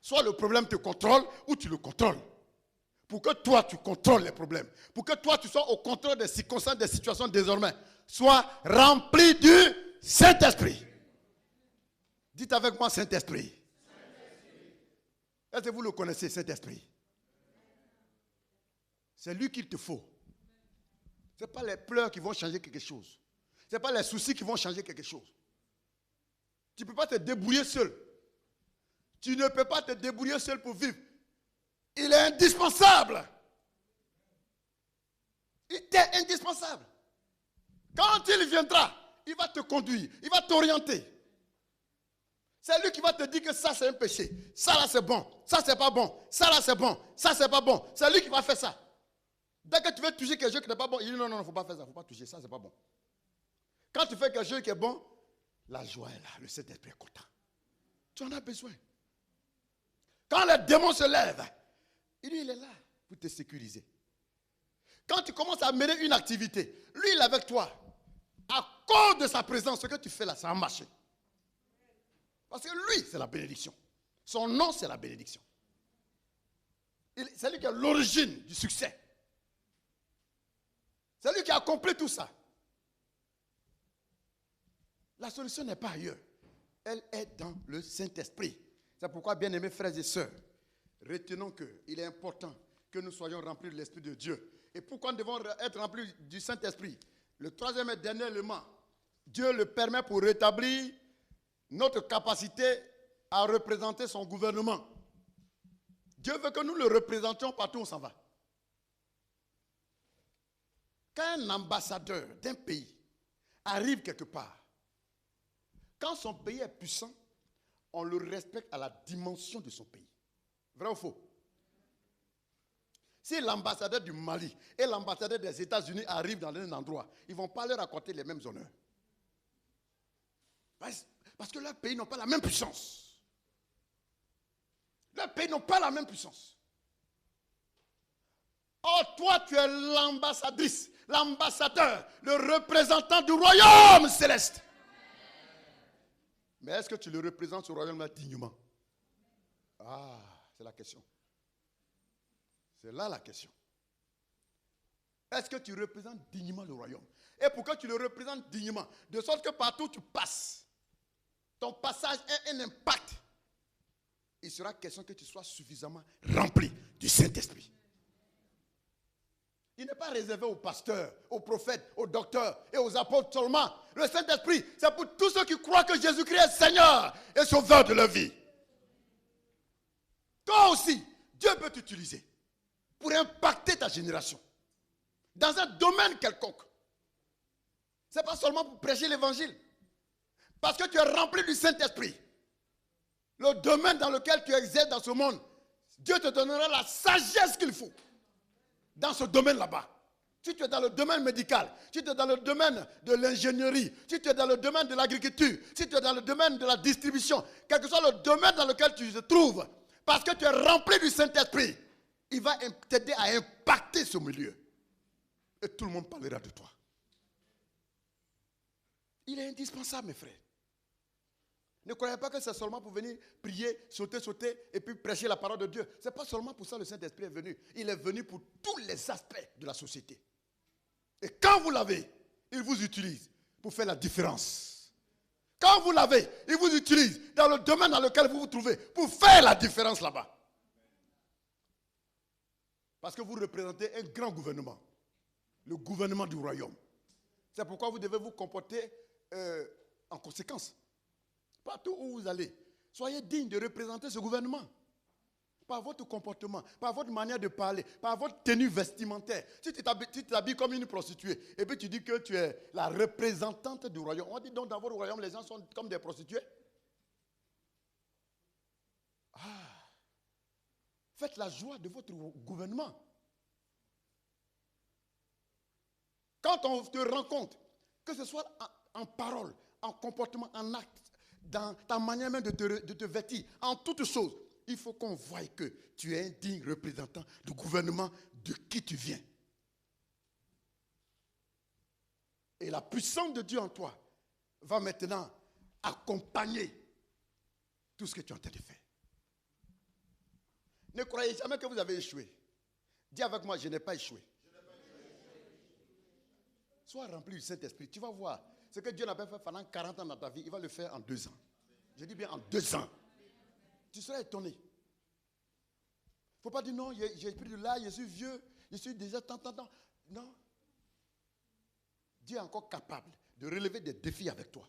Soit le problème te contrôle ou tu le contrôles. Pour que toi, tu contrôles les problèmes. Pour que toi, tu sois au contrôle des circonstances, des situations désormais. Sois rempli du Saint-Esprit. Dites avec moi Saint-Esprit. Est-ce que vous le connaissez, Saint-Esprit? C'est lui qu'il te faut. Ce n'est pas les pleurs qui vont changer quelque chose. Ce n'est pas les soucis qui vont changer quelque chose. Tu ne peux pas te débrouiller seul. Tu ne peux pas te débrouiller seul pour vivre. Il est indispensable. Il t'est indispensable. Quand il viendra, il va te conduire, il va t'orienter. C'est lui qui va te dire que ça c'est un péché. Ça là c'est bon, ça c'est pas bon, ça là c'est bon, ça c'est pas bon. C'est lui qui va faire ça. Dès que tu veux toucher quelque chose qui n'est pas bon, il dit non, non, il ne faut pas faire ça, il ne faut pas toucher ça, c'est pas bon. Quand tu fais quelque chose qui est bon, la joie est là, le Saint-Esprit est content. Tu en as besoin. Quand les démons se lèvent, il est là pour te sécuriser. Quand tu commences à mener une activité, lui il est avec toi. À cause de sa présence, ce que tu fais là, ça va marcher. Parce que lui, c'est la bénédiction. Son nom, c'est la bénédiction. C'est lui qui est l'origine du succès. C'est lui qui a accompli tout ça. La solution n'est pas ailleurs. Elle est dans le Saint-Esprit. C'est pourquoi, bien-aimés frères et sœurs, retenons qu'il est important que nous soyons remplis de l'Esprit de Dieu. Et pourquoi nous devons être remplis du Saint-Esprit? Le troisième et dernier élément, Dieu le permet pour rétablir notre capacité à représenter son gouvernement. Dieu veut que nous le représentions partout où on s'en va. Quand un ambassadeur d'un pays arrive quelque part, quand son pays est puissant, on le respecte à la dimension de son pays. Vrai ou faux? Si l'ambassadeur du Mali et l'ambassadeur des États-Unis arrivent dans un endroit, ils ne vont pas leur accorder les mêmes honneurs. Parce que leurs pays n'ont pas la même puissance. Leurs pays n'ont pas la même puissance. Or, toi, tu es l'ambassadrice, l'ambassadeur, le représentant du royaume céleste. Mais est-ce que tu le représentes ce royaume-là dignement? Ah, c'est la question. C'est là la question. Est-ce que tu représentes dignement le royaume? Et pourquoi tu le représentes dignement? De sorte que partout où tu passes, ton passage a un impact. Il sera question que tu sois suffisamment rempli du Saint-Esprit. Il n'est pas réservé aux pasteurs, aux prophètes, aux docteurs et aux apôtres seulement. Le Saint-Esprit, c'est pour tous ceux qui croient que Jésus-Christ est Seigneur et Sauveur de leur vie. Toi aussi, Dieu peut t'utiliser pour impacter ta génération dans un domaine quelconque. Ce n'est pas seulement pour prêcher l'évangile. Parce que tu es rempli du Saint-Esprit. Le domaine dans lequel tu exerces dans ce monde, Dieu te donnera la sagesse qu'il faut dans ce domaine là-bas. Si tu es dans le domaine médical, si tu es dans le domaine de l'ingénierie, si tu es dans le domaine de l'agriculture, si tu es dans le domaine de la distribution, quel que soit le domaine dans lequel tu te trouves, parce que tu es rempli du Saint-Esprit, il va t'aider à impacter ce milieu. Et tout le monde parlera de toi. Il est indispensable, mes frères. Ne croyez pas que c'est seulement pour venir prier, sauter et puis prêcher la parole de Dieu. Ce n'est pas seulement pour ça que le Saint-Esprit est venu. Il est venu pour tous les aspects de la société. Et quand vous l'avez, il vous utilise pour faire la différence. Quand vous l'avez, il vous utilise dans le domaine dans lequel vous vous trouvez pour faire la différence là-bas. Parce que vous représentez un grand gouvernement. Le gouvernement du royaume. C'est pourquoi vous devez vous comporter en conséquence. Partout où vous allez, soyez digne de représenter ce gouvernement. Par votre comportement, par votre manière de parler, par votre tenue vestimentaire. Si tu t'habilles comme une prostituée, et puis tu dis que tu es la représentante du royaume. On dit donc dans votre royaume, les gens sont comme des prostituées. Ah, faites la joie de votre gouvernement. Quand on te rencontre, que ce soit en parole, en comportement, en acte, dans ta manière même de te vêtir, en toutes choses, il faut qu'on voie que tu es un digne représentant du gouvernement de qui tu viens. Et la puissance de Dieu en toi va maintenant accompagner tout ce que tu es en train de faire. Ne croyez jamais que vous avez échoué. Dis avec moi, je n'ai pas échoué. Sois rempli du Saint-Esprit. Tu vas voir. Ce que Dieu n'a pas fait pendant 40 ans dans ta vie, il va le faire en 2 ans. Je dis bien en 2 ans. Tu seras étonné. Il ne faut pas dire non, j'ai pris de l'âge, je suis vieux, je suis déjà tant. Non. Dieu est encore capable de relever des défis avec toi.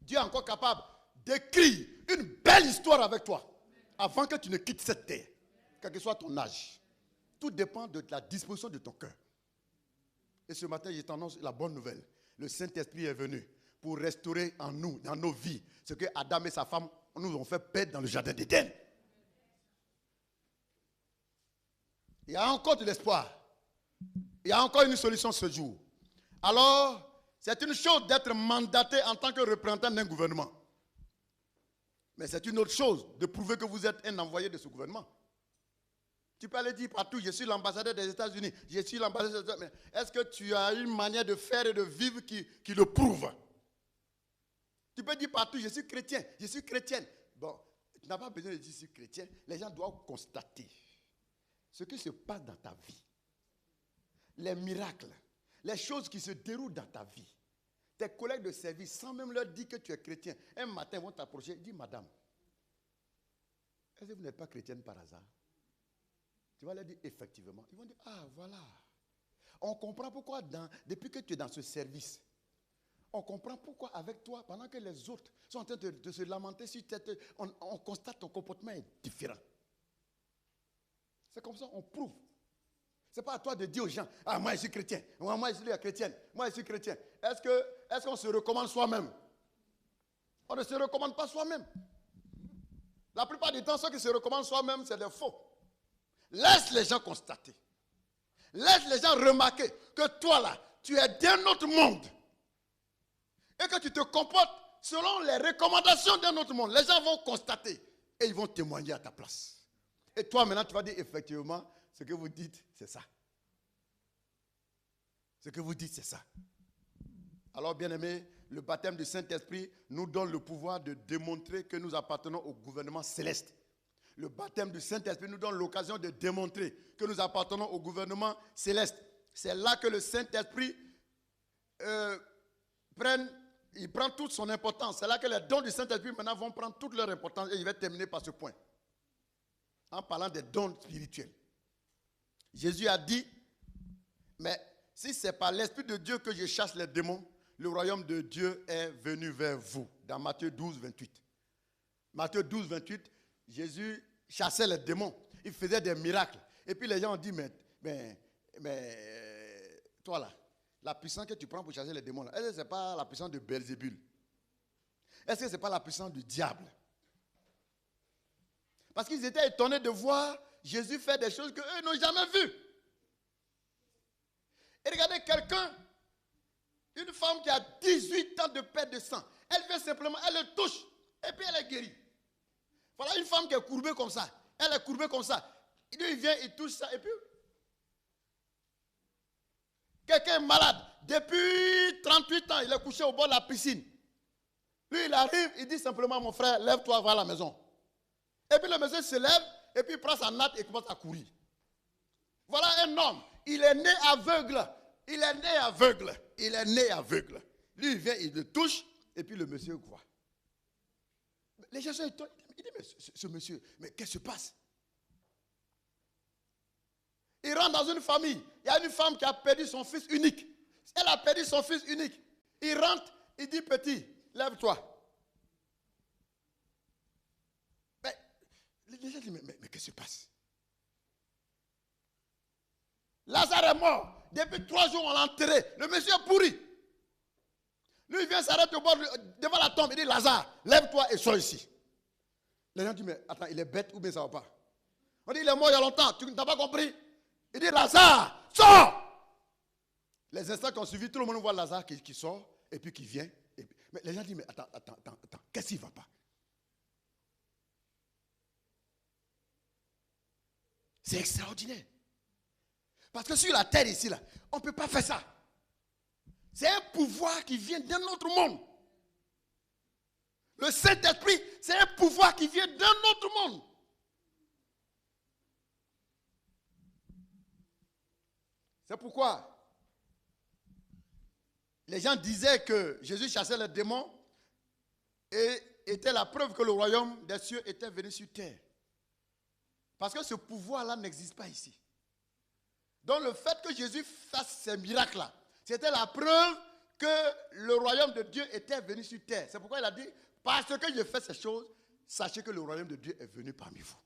Dieu est encore capable d'écrire une belle histoire avec toi avant que tu ne quittes cette terre, quel que soit ton âge. Tout dépend de la disposition de ton cœur. Et ce matin, je t'annonce la bonne nouvelle. Le Saint-Esprit est venu pour restaurer en nous, dans nos vies, ce que Adam et sa femme nous ont fait perdre dans le jardin d'Éden. Il y a encore de l'espoir. Il y a encore une solution ce jour. Alors, c'est une chose d'être mandaté en tant que représentant d'un gouvernement. Mais c'est une autre chose de prouver que vous êtes un envoyé de ce gouvernement. Tu peux aller dire partout, je suis l'ambassadeur des États-Unis, je suis l'ambassadeur des États-Unis. Mais est-ce que tu as une manière de faire et de vivre qui le prouve? Tu peux dire partout, je suis chrétien, je suis chrétienne. Bon, tu n'as pas besoin de dire je suis chrétien. Les gens doivent constater ce qui se passe dans ta vie. Les miracles, les choses qui se déroulent dans ta vie. Tes collègues de service, sans même leur dire que tu es chrétien, un matin, ils vont t'approcher et dire, madame, est-ce que vous n'êtes pas chrétienne par hasard? Tu vas leur dire, effectivement. Ils vont dire, ah, voilà. On comprend pourquoi, depuis que tu es dans ce service, on comprend pourquoi avec toi, pendant que les autres sont en train de se lamenter sur tête, on constate ton comportement est différent. C'est comme ça, on prouve. Ce n'est pas à toi de dire aux gens, ah, moi je suis chrétien, moi je suis chrétienne, moi je suis chrétien. Est-ce qu'on se recommande soi-même? On ne se recommande pas soi-même. La plupart du temps, ceux qui se recommandent soi-même, c'est des faux. Laisse les gens constater. Laisse les gens remarquer que toi là, tu es d'un autre monde. Et que tu te comportes selon les recommandations d'un autre monde. Les gens vont constater et ils vont témoigner à ta place. Et toi maintenant, tu vas dire effectivement, ce que vous dites, c'est ça. Ce que vous dites, c'est ça. Alors, bien-aimés, le baptême du Saint-Esprit nous donne le pouvoir de démontrer que nous appartenons au gouvernement céleste. Le baptême du Saint-Esprit nous donne l'occasion de démontrer que nous appartenons au gouvernement céleste. C'est là que le Saint-Esprit prend toute son importance. C'est là que les dons du Saint-Esprit maintenant vont prendre toute leur importance. Et je vais terminer par ce point. En parlant des dons spirituels. Jésus a dit, mais si c'est par l'Esprit de Dieu que je chasse les démons, le royaume de Dieu est venu vers vous. Dans Matthieu 12, 28. Matthieu 12, 28, Jésus chassait les démons. Il faisait des miracles. Et puis les gens ont dit, mais toi là, la puissance que tu prends pour chasser les démons, là, est-ce que ce n'est pas la puissance de Belzébul? Est-ce que ce n'est pas la puissance du diable? Parce qu'ils étaient étonnés de voir Jésus faire des choses qu'eux n'ont jamais vues. Et regardez quelqu'un, une femme qui a 18 ans de perte de sang, elle vient simplement, elle le touche, et puis elle est guérie. Voilà une femme qui est courbée comme ça, elle est courbée comme ça. Il vient, il touche ça, et puis quelqu'un est malade, depuis 38 ans, il est couché au bord de la piscine. Lui, il arrive, il dit simplement, mon frère, lève-toi, va à la maison. Et puis le monsieur se lève, et puis il prend sa natte et commence à courir. Voilà un homme, il est né aveugle. Il est né aveugle. Il est né aveugle. Lui, il vient, il le touche, et puis le monsieur voit. Les gens sont étonnés. Il dit, mais ce monsieur, mais qu'est-ce qui se passe? Il rentre dans une famille. Il y a une femme qui a perdu son fils unique. Elle a perdu son fils unique. Il rentre, il dit, petit, lève-toi. Les gens disent, mais qu'est-ce qui se passe? Lazare est mort. Depuis 3 jours, on l'a enterré. Le monsieur est pourri. Lui, il vient s'arrêter au bord, devant la tombe. Il dit, Lazare, lève-toi et sors ici. Les gens disent, mais attends, il est bête ou bien ça ne va pas? On dit, il est mort il y a longtemps. Tu n'as pas compris? Il dit, Lazare, sors! Les instants qui ont suivi, tout le monde voit Lazare qui sort et puis qui vient. Mais les gens disent, mais attends, qu'est-ce qui ne va pas? C'est extraordinaire. Parce que sur la terre ici, là, on ne peut pas faire ça. C'est un pouvoir qui vient d'un autre monde. Le Saint-Esprit, c'est un pouvoir qui vient d'un autre monde. C'est pourquoi les gens disaient que Jésus chassait les démons et était la preuve que le royaume des cieux était venu sur terre. Parce que ce pouvoir-là n'existe pas ici. Donc le fait que Jésus fasse ces miracles-là, c'était la preuve que le royaume de Dieu était venu sur terre. C'est pourquoi il a dit, parce que je fais ces choses, sachez que le royaume de Dieu est venu parmi vous.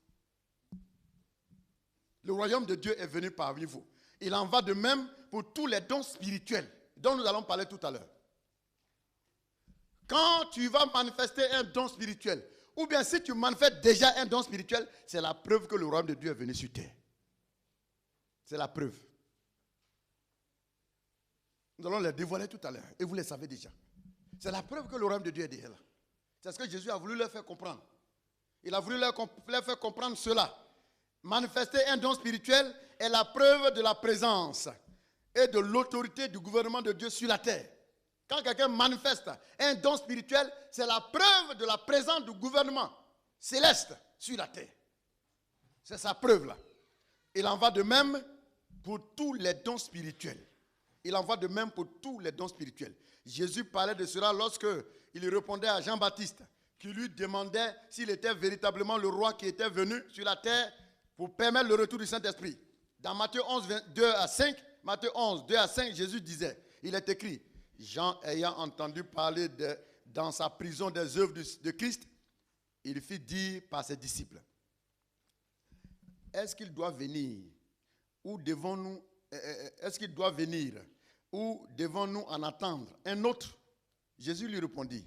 Le royaume de Dieu est venu parmi vous. Il en va de même pour tous les dons spirituels dont nous allons parler tout à l'heure. Quand tu vas manifester un don spirituel, ou bien si tu manifestes déjà un don spirituel, c'est la preuve que le royaume de Dieu est venu sur terre. C'est la preuve. Nous allons les dévoiler tout à l'heure. Et vous les savez déjà. C'est la preuve que le royaume de Dieu est déjà là. C'est ce que Jésus a voulu leur faire comprendre. Il a voulu leur faire comprendre cela. Manifester un don spirituel est la preuve de la présence et de l'autorité du gouvernement de Dieu sur la terre. Quand quelqu'un manifeste un don spirituel, c'est la preuve de la présence du gouvernement céleste sur la terre. C'est sa preuve là. Il en va de même pour tous les dons spirituels. Il en va de même pour tous les dons spirituels. Jésus parlait de cela lorsque il répondait à Jean-Baptiste, qui lui demandait s'il était véritablement le roi qui était venu sur la terre pour permettre le retour du Saint-Esprit. Dans Matthieu 11, 2 à 5, Matthieu 11, 2 à 5, Jésus disait, il est écrit, Jean ayant entendu parler dans sa prison des œuvres de Christ, il fit dire par ses disciples, est-ce qu'il doit venir ou devons-nous, est-ce qu'il doit venir ou devons-nous en attendre un autre? Jésus lui répondit,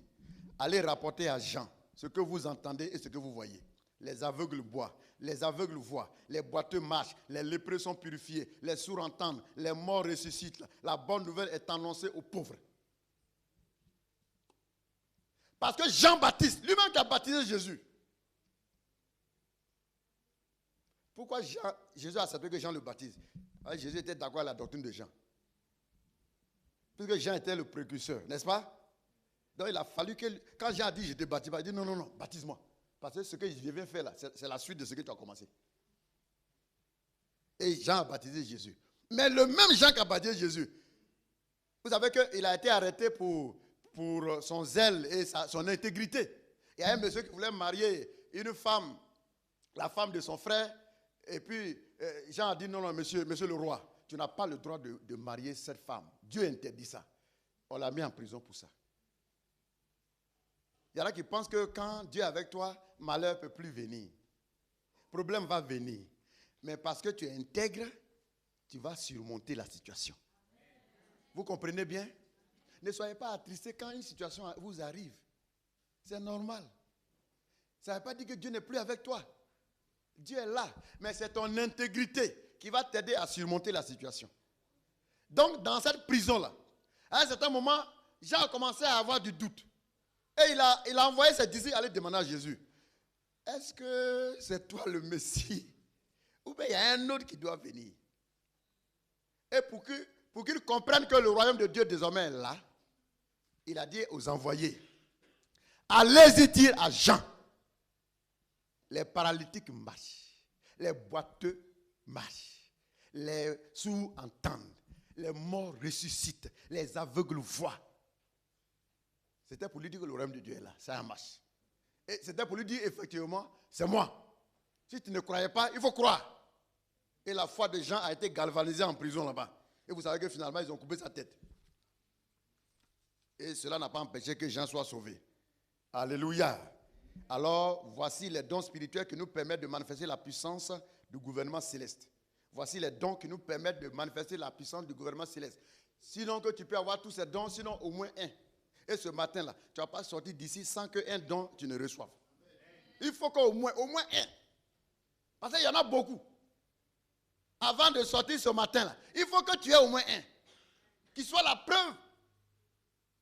allez rapporter à Jean ce que vous entendez et ce que vous voyez. Les aveugles boivent, les aveugles voient, les boiteux marchent, les lépreux sont purifiés, les sourds entendent, les morts ressuscitent. La bonne nouvelle est annoncée aux pauvres. Parce que Jean-Baptiste, lui-même qui a baptisé Jésus. Pourquoi Jésus a accepté que Jean le baptise? Jésus était d'accord avec la doctrine de Jean. Puisque Jean était le précurseur, n'est-ce pas? Donc il a fallu que, quand Jean a dit je te baptise, il a dit non, baptise-moi. Parce que ce que je viens faire là, c'est la suite de ce que tu as commencé. Et Jean a baptisé Jésus. Mais le même Jean qui a baptisé Jésus, vous savez qu'il a été arrêté pour son zèle et son intégrité. Il y a un monsieur qui voulait marier une femme, la femme de son frère, et puis Jean a dit non, monsieur le roi, tu n'as pas le droit de marier cette femme. Dieu interdit ça. On l'a mis en prison pour ça. Il y en a qui pensent que quand Dieu est avec toi, malheur ne peut plus venir. Problème va venir. Mais parce que tu es intègre, tu vas surmonter la situation. Vous comprenez bien? Ne soyez pas attristés quand une situation vous arrive. C'est normal. Ça ne veut pas dire que Dieu n'est plus avec toi. Dieu est là. Mais c'est ton intégrité qui va t'aider à surmonter la situation. Donc, dans cette prison-là, à un certain moment, Jean a commencé à avoir du doute. Et il a envoyé ses disciples aller demander à Jésus, est-ce que c'est toi le Messie? Ou bien il y a un autre qui doit venir? Et pour qu'ils comprennent que le royaume de Dieu désormais est là, il a dit aux envoyés, allez-y dire à Jean, les paralytiques marchent, les boiteux marchent, les sourds entendent, les morts ressuscitent, les aveugles voient. C'était pour lui dire que le royaume de Dieu est là, ça marche. Et c'était pour lui dire effectivement, c'est moi. Si tu ne croyais pas, il faut croire. Et la foi de Jean a été galvanisée en prison là-bas. Et vous savez que finalement, ils ont coupé sa tête. Et cela n'a pas empêché que Jean soit sauvé. Alléluia. Alors, voici les dons spirituels qui nous permettent de manifester la puissance du gouvernement céleste. Voici les dons qui nous permettent de manifester la puissance du gouvernement céleste. Sinon que tu peux avoir tous ces dons, sinon au moins un. Et ce matin-là, tu ne vas pas sortir d'ici sans qu'un don tu ne reçoives. Il faut qu'au moins un. Parce qu'il y en a beaucoup. Avant de sortir ce matin-là, il faut que tu aies au moins un. Qui soit la preuve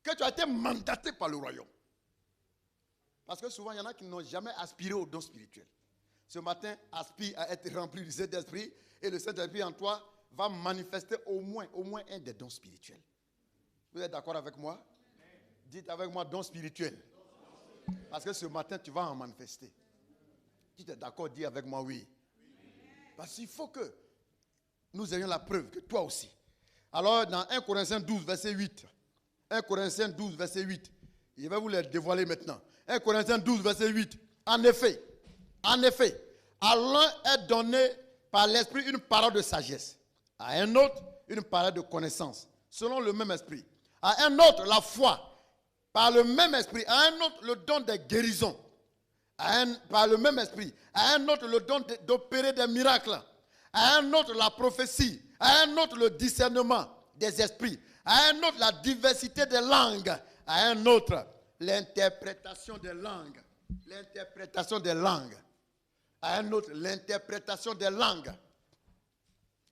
que tu as été mandaté par le royaume. Parce que souvent, il y en a qui n'ont jamais aspiré au don spirituel. Ce matin, aspire à être rempli du Saint-Esprit et le Saint-Esprit en toi va manifester au moins un des dons spirituels. Vous êtes d'accord avec moi? Dites avec moi, don spirituel. Parce que ce matin, tu vas en manifester. Tu es d'accord, dis avec moi oui. Parce qu'il faut que nous ayons la preuve que toi aussi. Alors, dans 1 Corinthiens 12, verset 8. 1 Corinthiens 12, verset 8. Je vais vous les dévoiler maintenant. 1 Corinthiens 12, verset 8. En effet, à l'un est donné par l'esprit une parole de sagesse. À un autre, une parole de connaissance, selon le même esprit. À un autre, la foi, par le même esprit. À un autre, le don des guérisons. Par le même esprit. À un autre, le don d'opérer des miracles. À un autre, la prophétie. À un autre, le discernement des esprits. À un autre, la diversité des langues. À un autre, l'interprétation des langues. L'interprétation des langues. À un autre, l'interprétation des langues.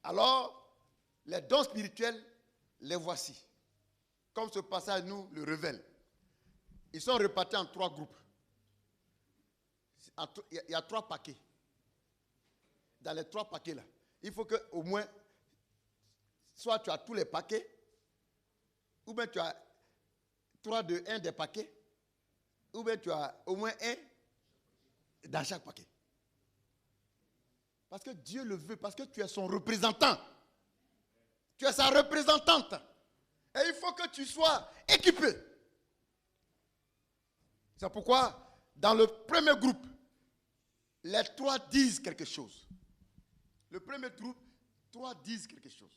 Alors, les dons spirituels, les voici. Comme ce passage nous le révèle. Ils sont répartis en 3 groupes. Il y a 3 paquets. Dans les 3 paquets là, il faut qu'au moins, soit tu as tous les paquets, ou bien tu as 3 de 1 des paquets, ou bien tu as au moins 1 dans chaque paquet. Parce que Dieu le veut, parce que tu es son représentant. Tu es sa représentante. Et il faut que tu sois équipé. C'est pourquoi, dans le premier groupe, les 3 disent quelque chose. Le premier groupe, 3 disent quelque chose.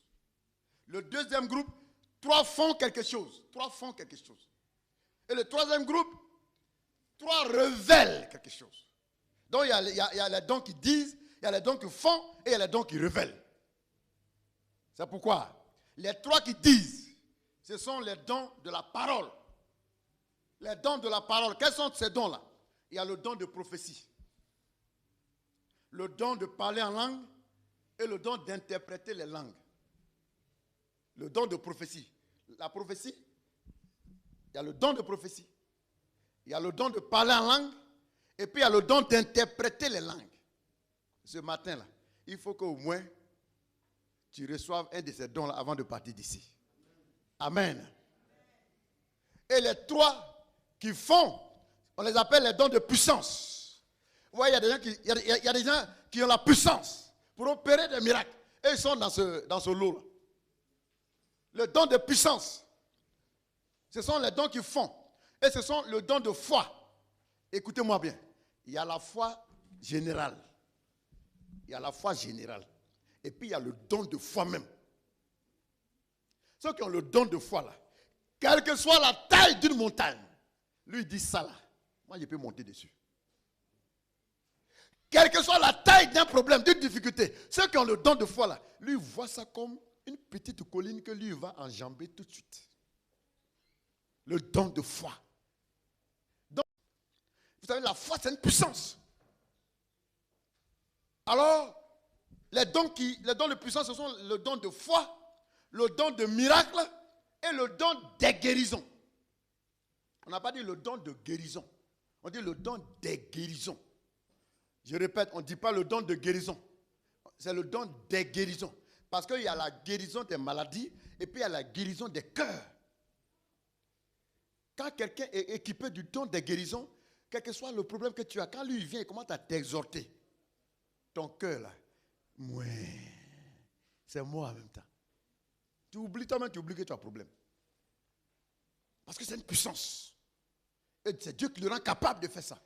Le deuxième groupe, 3 font quelque chose. 3 font quelque chose. Et le troisième groupe, 3 révèlent quelque chose. Donc il y a les dons qui disent, il y a les dons qui font et il y a les dons qui révèlent. C'est pourquoi les 3 qui disent, ce sont les dons de la parole. Les dons de la parole. Quels sont ces dons-là? Il y a le don de prophétie, le don de parler en langue et le don d'interpréter les langues. Le don de prophétie. La prophétie, il y a le don de prophétie. Il y a le don de parler en langue et puis il y a le don d'interpréter les langues. Ce matin-là, il faut qu'au moins tu reçoives un de ces dons-là avant de partir d'ici. Amen. Et les 3 qui font, on les appelle les dons de puissance. Vous voyez, il y a des gens qui ont la puissance pour opérer des miracles. Et ils sont dans ce lot-là. Le don de puissance, ce sont les dons qui font. Et ce sont le don de foi. Écoutez-moi bien. Il y a la foi générale. Il y a la foi générale. Et puis il y a le don de foi même. Ceux qui ont le don de foi là, quelle que soit la taille d'une montagne, lui il dit ça là, moi je peux monter dessus. Quelle que soit la taille d'un problème, d'une difficulté, ceux qui ont le don de foi là, lui voit ça comme une petite colline que lui va enjamber tout de suite. Le don de foi. Donc, vous savez, la foi c'est une puissance. Alors, les dons de puissance, ce sont le don de foi, le don de miracle et le don des guérisons. On n'a pas dit le don de guérison. On dit le don des guérisons. Je répète, on ne dit pas le don de guérison. C'est le don des guérisons. Parce qu'il y a la guérison des maladies et puis il y a la guérison des cœurs. Quand quelqu'un est équipé du don des guérisons, quel que soit le problème que tu as, quand lui vient et commence à t'exhorter, ton cœur là, c'est moi en même temps. Tu oublies toi-même, tu oublies que tu as un problème. Parce que c'est une puissance. Et c'est Dieu qui le rend capable de faire ça.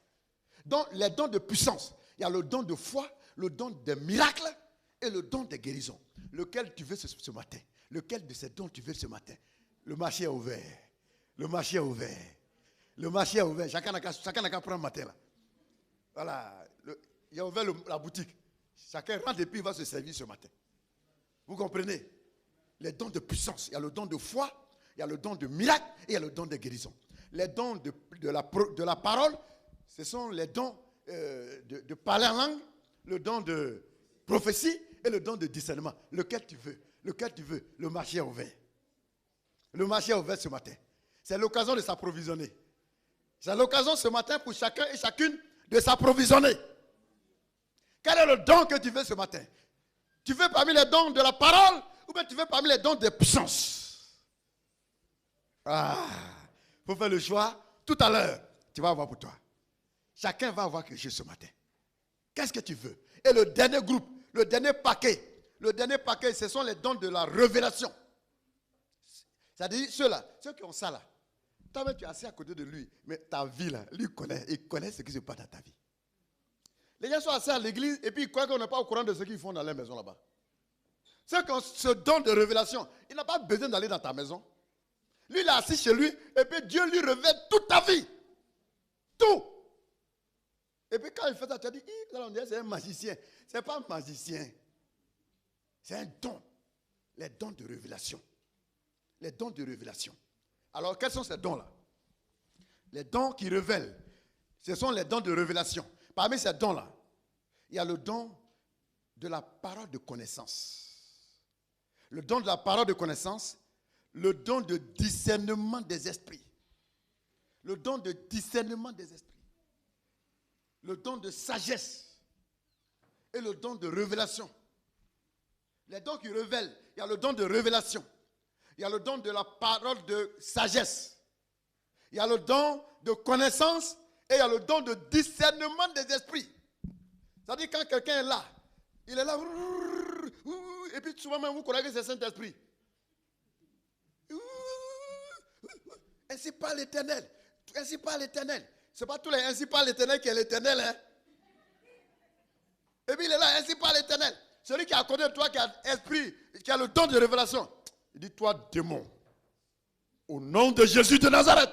Donc, les dons de puissance, il y a le don de foi, le don des miracles et le don des guérisons. Lequel tu veux ce matin? Lequel de ces dons tu veux ce matin? Le marché est ouvert. Le marché est ouvert. Le marché est ouvert. Chacun n'a qu'à prendre le matin là. Voilà. Il a ouvert la boutique. Chacun rentre et puis il va se servir ce matin. Vous comprenez? Les dons de puissance. Il y a le don de foi, il y a le don de miracle et il y a le don de guérison. Les dons de la parole, ce sont les dons de parler en langue, le don de prophétie et le don de discernement. Lequel tu veux? Lequel tu veux? Le marché est ouvert. Le marché est ouvert ce matin. C'est l'occasion de s'approvisionner. C'est l'occasion ce matin pour chacun et chacune de s'approvisionner. Quel est le don que tu veux ce matin? Tu veux parmi les dons de la parole ou bien tu veux parmi les dons de puissance? Ah, il faut faire le choix. Tout à l'heure, tu vas avoir pour toi. Chacun va avoir quelque chose ce matin. Qu'est-ce que tu veux? Et le dernier groupe, le dernier paquet, ce sont les dons de la révélation. C'est-à-dire ceux qui ont ça là. Toi-même, tu es assis à côté de lui, mais ta vie là, lui il connaît ce qui se passe dans ta vie. Les gens sont assis à l'église et puis ils croient qu'on n'est pas au courant de ce qu'ils font dans leur maison là-bas. Ceux qui ont ce don de révélation, il n'a pas besoin d'aller dans ta maison. Lui, il est assis chez lui et puis Dieu lui révèle toute ta vie. Tout. Et puis quand il fait ça, tu as dit, on dirait c'est un magicien. Ce n'est pas un magicien. C'est un don. Les dons de révélation. Les dons de révélation. Alors, quels sont ces dons-là? Les dons qui révèlent. Ce sont les dons de révélation. Parmi ces dons-là, il y a le don de la parole de connaissance. le don de la parole de connaissance, le don de discernement des esprits. Le don de discernement des esprits. Le don de sagesse et le don de révélation. Les dons qui révèlent, il y a le don de révélation. Il y a le don de la parole de sagesse. Il y a le don de connaissance et il y a le don de discernement des esprits. C'est-à-dire quand quelqu'un est là, il est là, et puis souvent même vous connaissez c'est Saint-Esprit. Ainsi parle l'Éternel. Ainsi parle l'Éternel. Ce n'est pas tous les ainsi parle l'Éternel qui est l'Éternel. Hein? Et puis il est là, ainsi parle l'Éternel. Celui qui a connu toi, qui a esprit, qui a le don de révélation. Il dit, toi, démon, au nom de Jésus de Nazareth,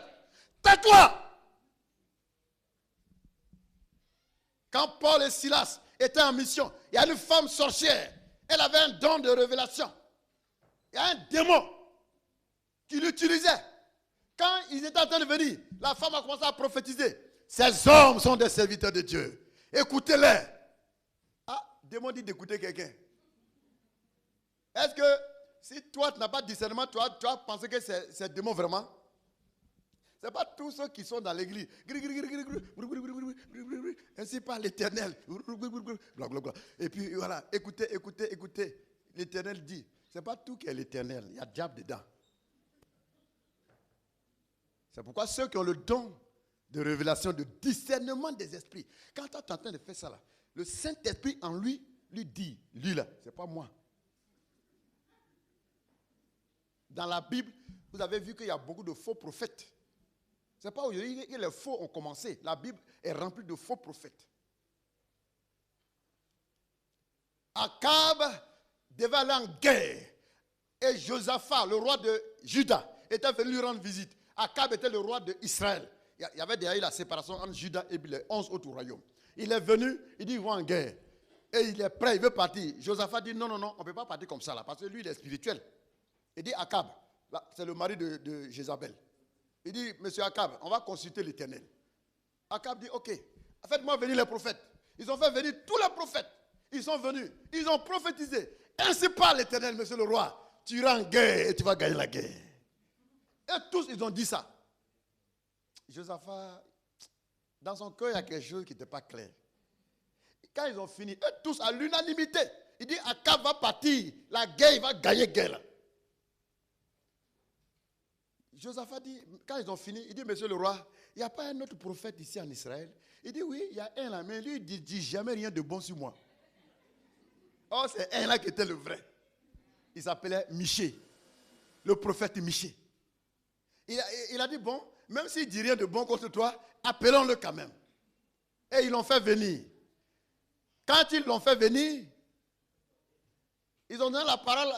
tais-toi. Quand Paul et Silas étaient en mission, il y a une femme sorcière. Elle avait un don de révélation. Il y a un démon qui l'utilisait. Quand ils étaient en train de venir, la femme a commencé à prophétiser. Ces hommes sont des serviteurs de Dieu. Écoutez-les. Ah, démon dit d'écouter quelqu'un. Est-ce que si toi tu n'as pas de discernement, tu vas penser que c'est démon vraiment? Ce n'est pas tous ceux qui sont dans l'église. Ainsi parle l'Éternel. Et puis voilà, écoutez. L'Éternel dit. Ce n'est pas tout qui est l'Éternel. Il y a le diable dedans. C'est pourquoi ceux qui ont le don de révélation, de discernement des esprits, quand tu es en train de faire ça là, le Saint-Esprit en lui dit, lui là, ce n'est pas moi. Dans la Bible, vous avez vu qu'il y a beaucoup de faux prophètes. Ce n'est pas aujourd'hui que les faux ont commencé. La Bible est remplie de faux prophètes. Akab devait aller en guerre. Et Josaphat, le roi de Juda, était venu lui rendre visite. Akab était le roi d'Israël. Il y avait déjà eu la séparation entre Juda et les 11 autres royaumes. Il est venu, il dit il va en guerre. Et il est prêt, il veut partir. Josaphat dit non, on ne peut pas partir comme ça là, parce que lui il est spirituel. Il dit Akab, c'est le mari de Jézabel. Il dit, monsieur Akab, on va consulter l'Éternel. Akab dit, ok, faites-moi venir les prophètes. Ils ont fait venir tous les prophètes. Ils sont venus, ils ont prophétisé. Ainsi parle l'Éternel, monsieur le roi. Tu iras en guerre et tu vas gagner la guerre. Et tous, ils ont dit ça. Josaphat, dans son cœur, il y a quelque chose qui n'était pas clair. Quand ils ont fini, eux tous, à l'unanimité, il dit, Akab va partir. La guerre, il va gagner guerre. Josaphat dit, quand ils ont fini, il dit, monsieur le roi, il n'y a pas un autre prophète ici en Israël? Il dit, oui, il y a un là, mais lui, il ne dit jamais rien de bon sur moi. Oh, c'est un là qui était le vrai. Il s'appelait Michée, le prophète Michée. Il a dit, bon, même s'il ne dit rien de bon contre toi, appelons-le quand même. Et ils l'ont fait venir. Quand ils l'ont fait venir, ils ont donné la parole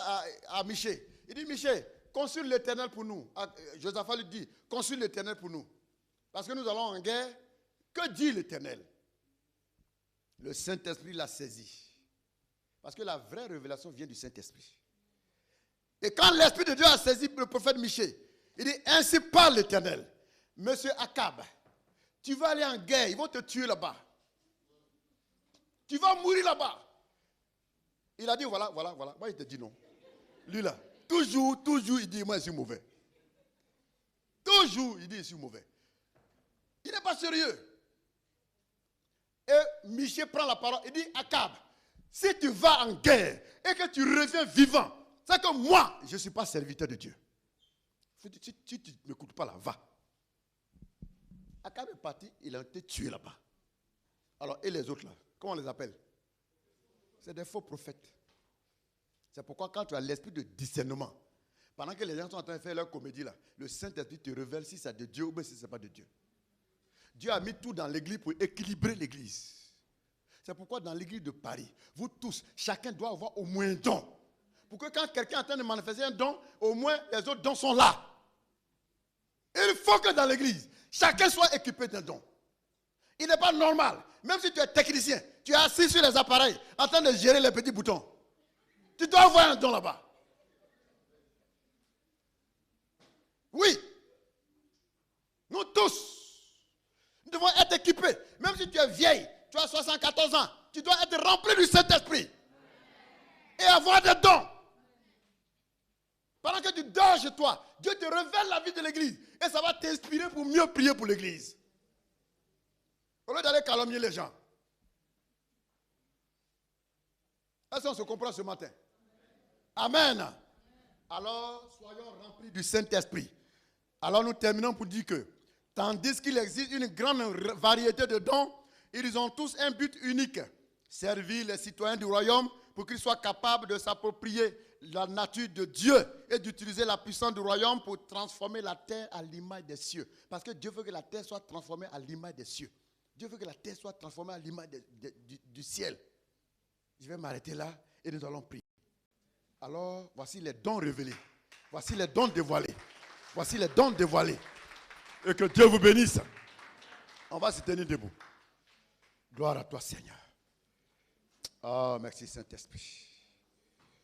à Michée. Il dit, Michée, consulte l'Éternel pour nous. Josaphat lui dit, consulte l'Éternel pour nous. Parce que nous allons en guerre. Que dit l'Éternel? Le Saint-Esprit l'a saisi. Parce que la vraie révélation vient du Saint-Esprit. Et quand l'Esprit de Dieu a saisi le prophète Michée, il dit, ainsi parle l'Éternel. Monsieur Akab, tu vas aller en guerre, ils vont te tuer là-bas. Tu vas mourir là-bas. Il a dit, voilà. Moi, il te dit non. Lui là. Toujours, il dit, moi, je suis mauvais. Toujours, il dit, je suis mauvais. Il n'est pas sérieux. Et Michée prend la parole, il dit, Akab, si tu vas en guerre et que tu reviens vivant, c'est que moi, je ne suis pas serviteur de Dieu. Si tu ne m'écoutes pas là, va. Akab est parti, il a été tué là-bas. Alors, et les autres là, comment on les appelle? C'est des faux prophètes. C'est pourquoi quand tu as l'esprit de discernement, pendant que les gens sont en train de faire leur comédie là, le Saint-Esprit te révèle si c'est de Dieu ou bien si ce n'est pas de Dieu. Dieu a mis tout dans l'église pour équilibrer l'église. C'est pourquoi dans l'église de Paris, vous tous, chacun doit avoir au moins un don. Pour que quand quelqu'un est en train de manifester un don, au moins les autres dons sont là. Il faut que dans l'église, chacun soit équipé d'un don. Il n'est pas normal, même si tu es technicien, tu es assis sur les appareils, en train de gérer les petits boutons. Tu dois avoir un don là-bas. Oui. Nous tous, nous devons être équipés. Même si tu es vieille, tu as 74 ans, tu dois être rempli du Saint-Esprit. Et avoir des dons. chez toi. Dieu te révèle la vie de l'église. Et ça va t'inspirer pour mieux prier pour l'église. Au lieu d'aller calomnier les gens. Est-ce qu'on se comprend ce matin? Amen. Alors, soyons remplis du Saint-Esprit. Alors, nous terminons pour dire que, tandis qu'il existe une grande variété de dons, ils ont tous un but unique. Servir les citoyens du royaume pour qu'ils soient capables de s'approprier la nature de Dieu et d'utiliser la puissance du royaume pour transformer la terre à l'image des cieux. Parce que Dieu veut que la terre soit transformée à l'image des cieux. Dieu veut que la terre soit transformée à l'image du ciel. Je vais m'arrêter là et nous allons prier. Alors, voici les dons révélés. Voici les dons dévoilés. Voici les dons dévoilés. Et que Dieu vous bénisse. On va se tenir debout. Gloire à toi, Seigneur. Oh, merci Saint-Esprit.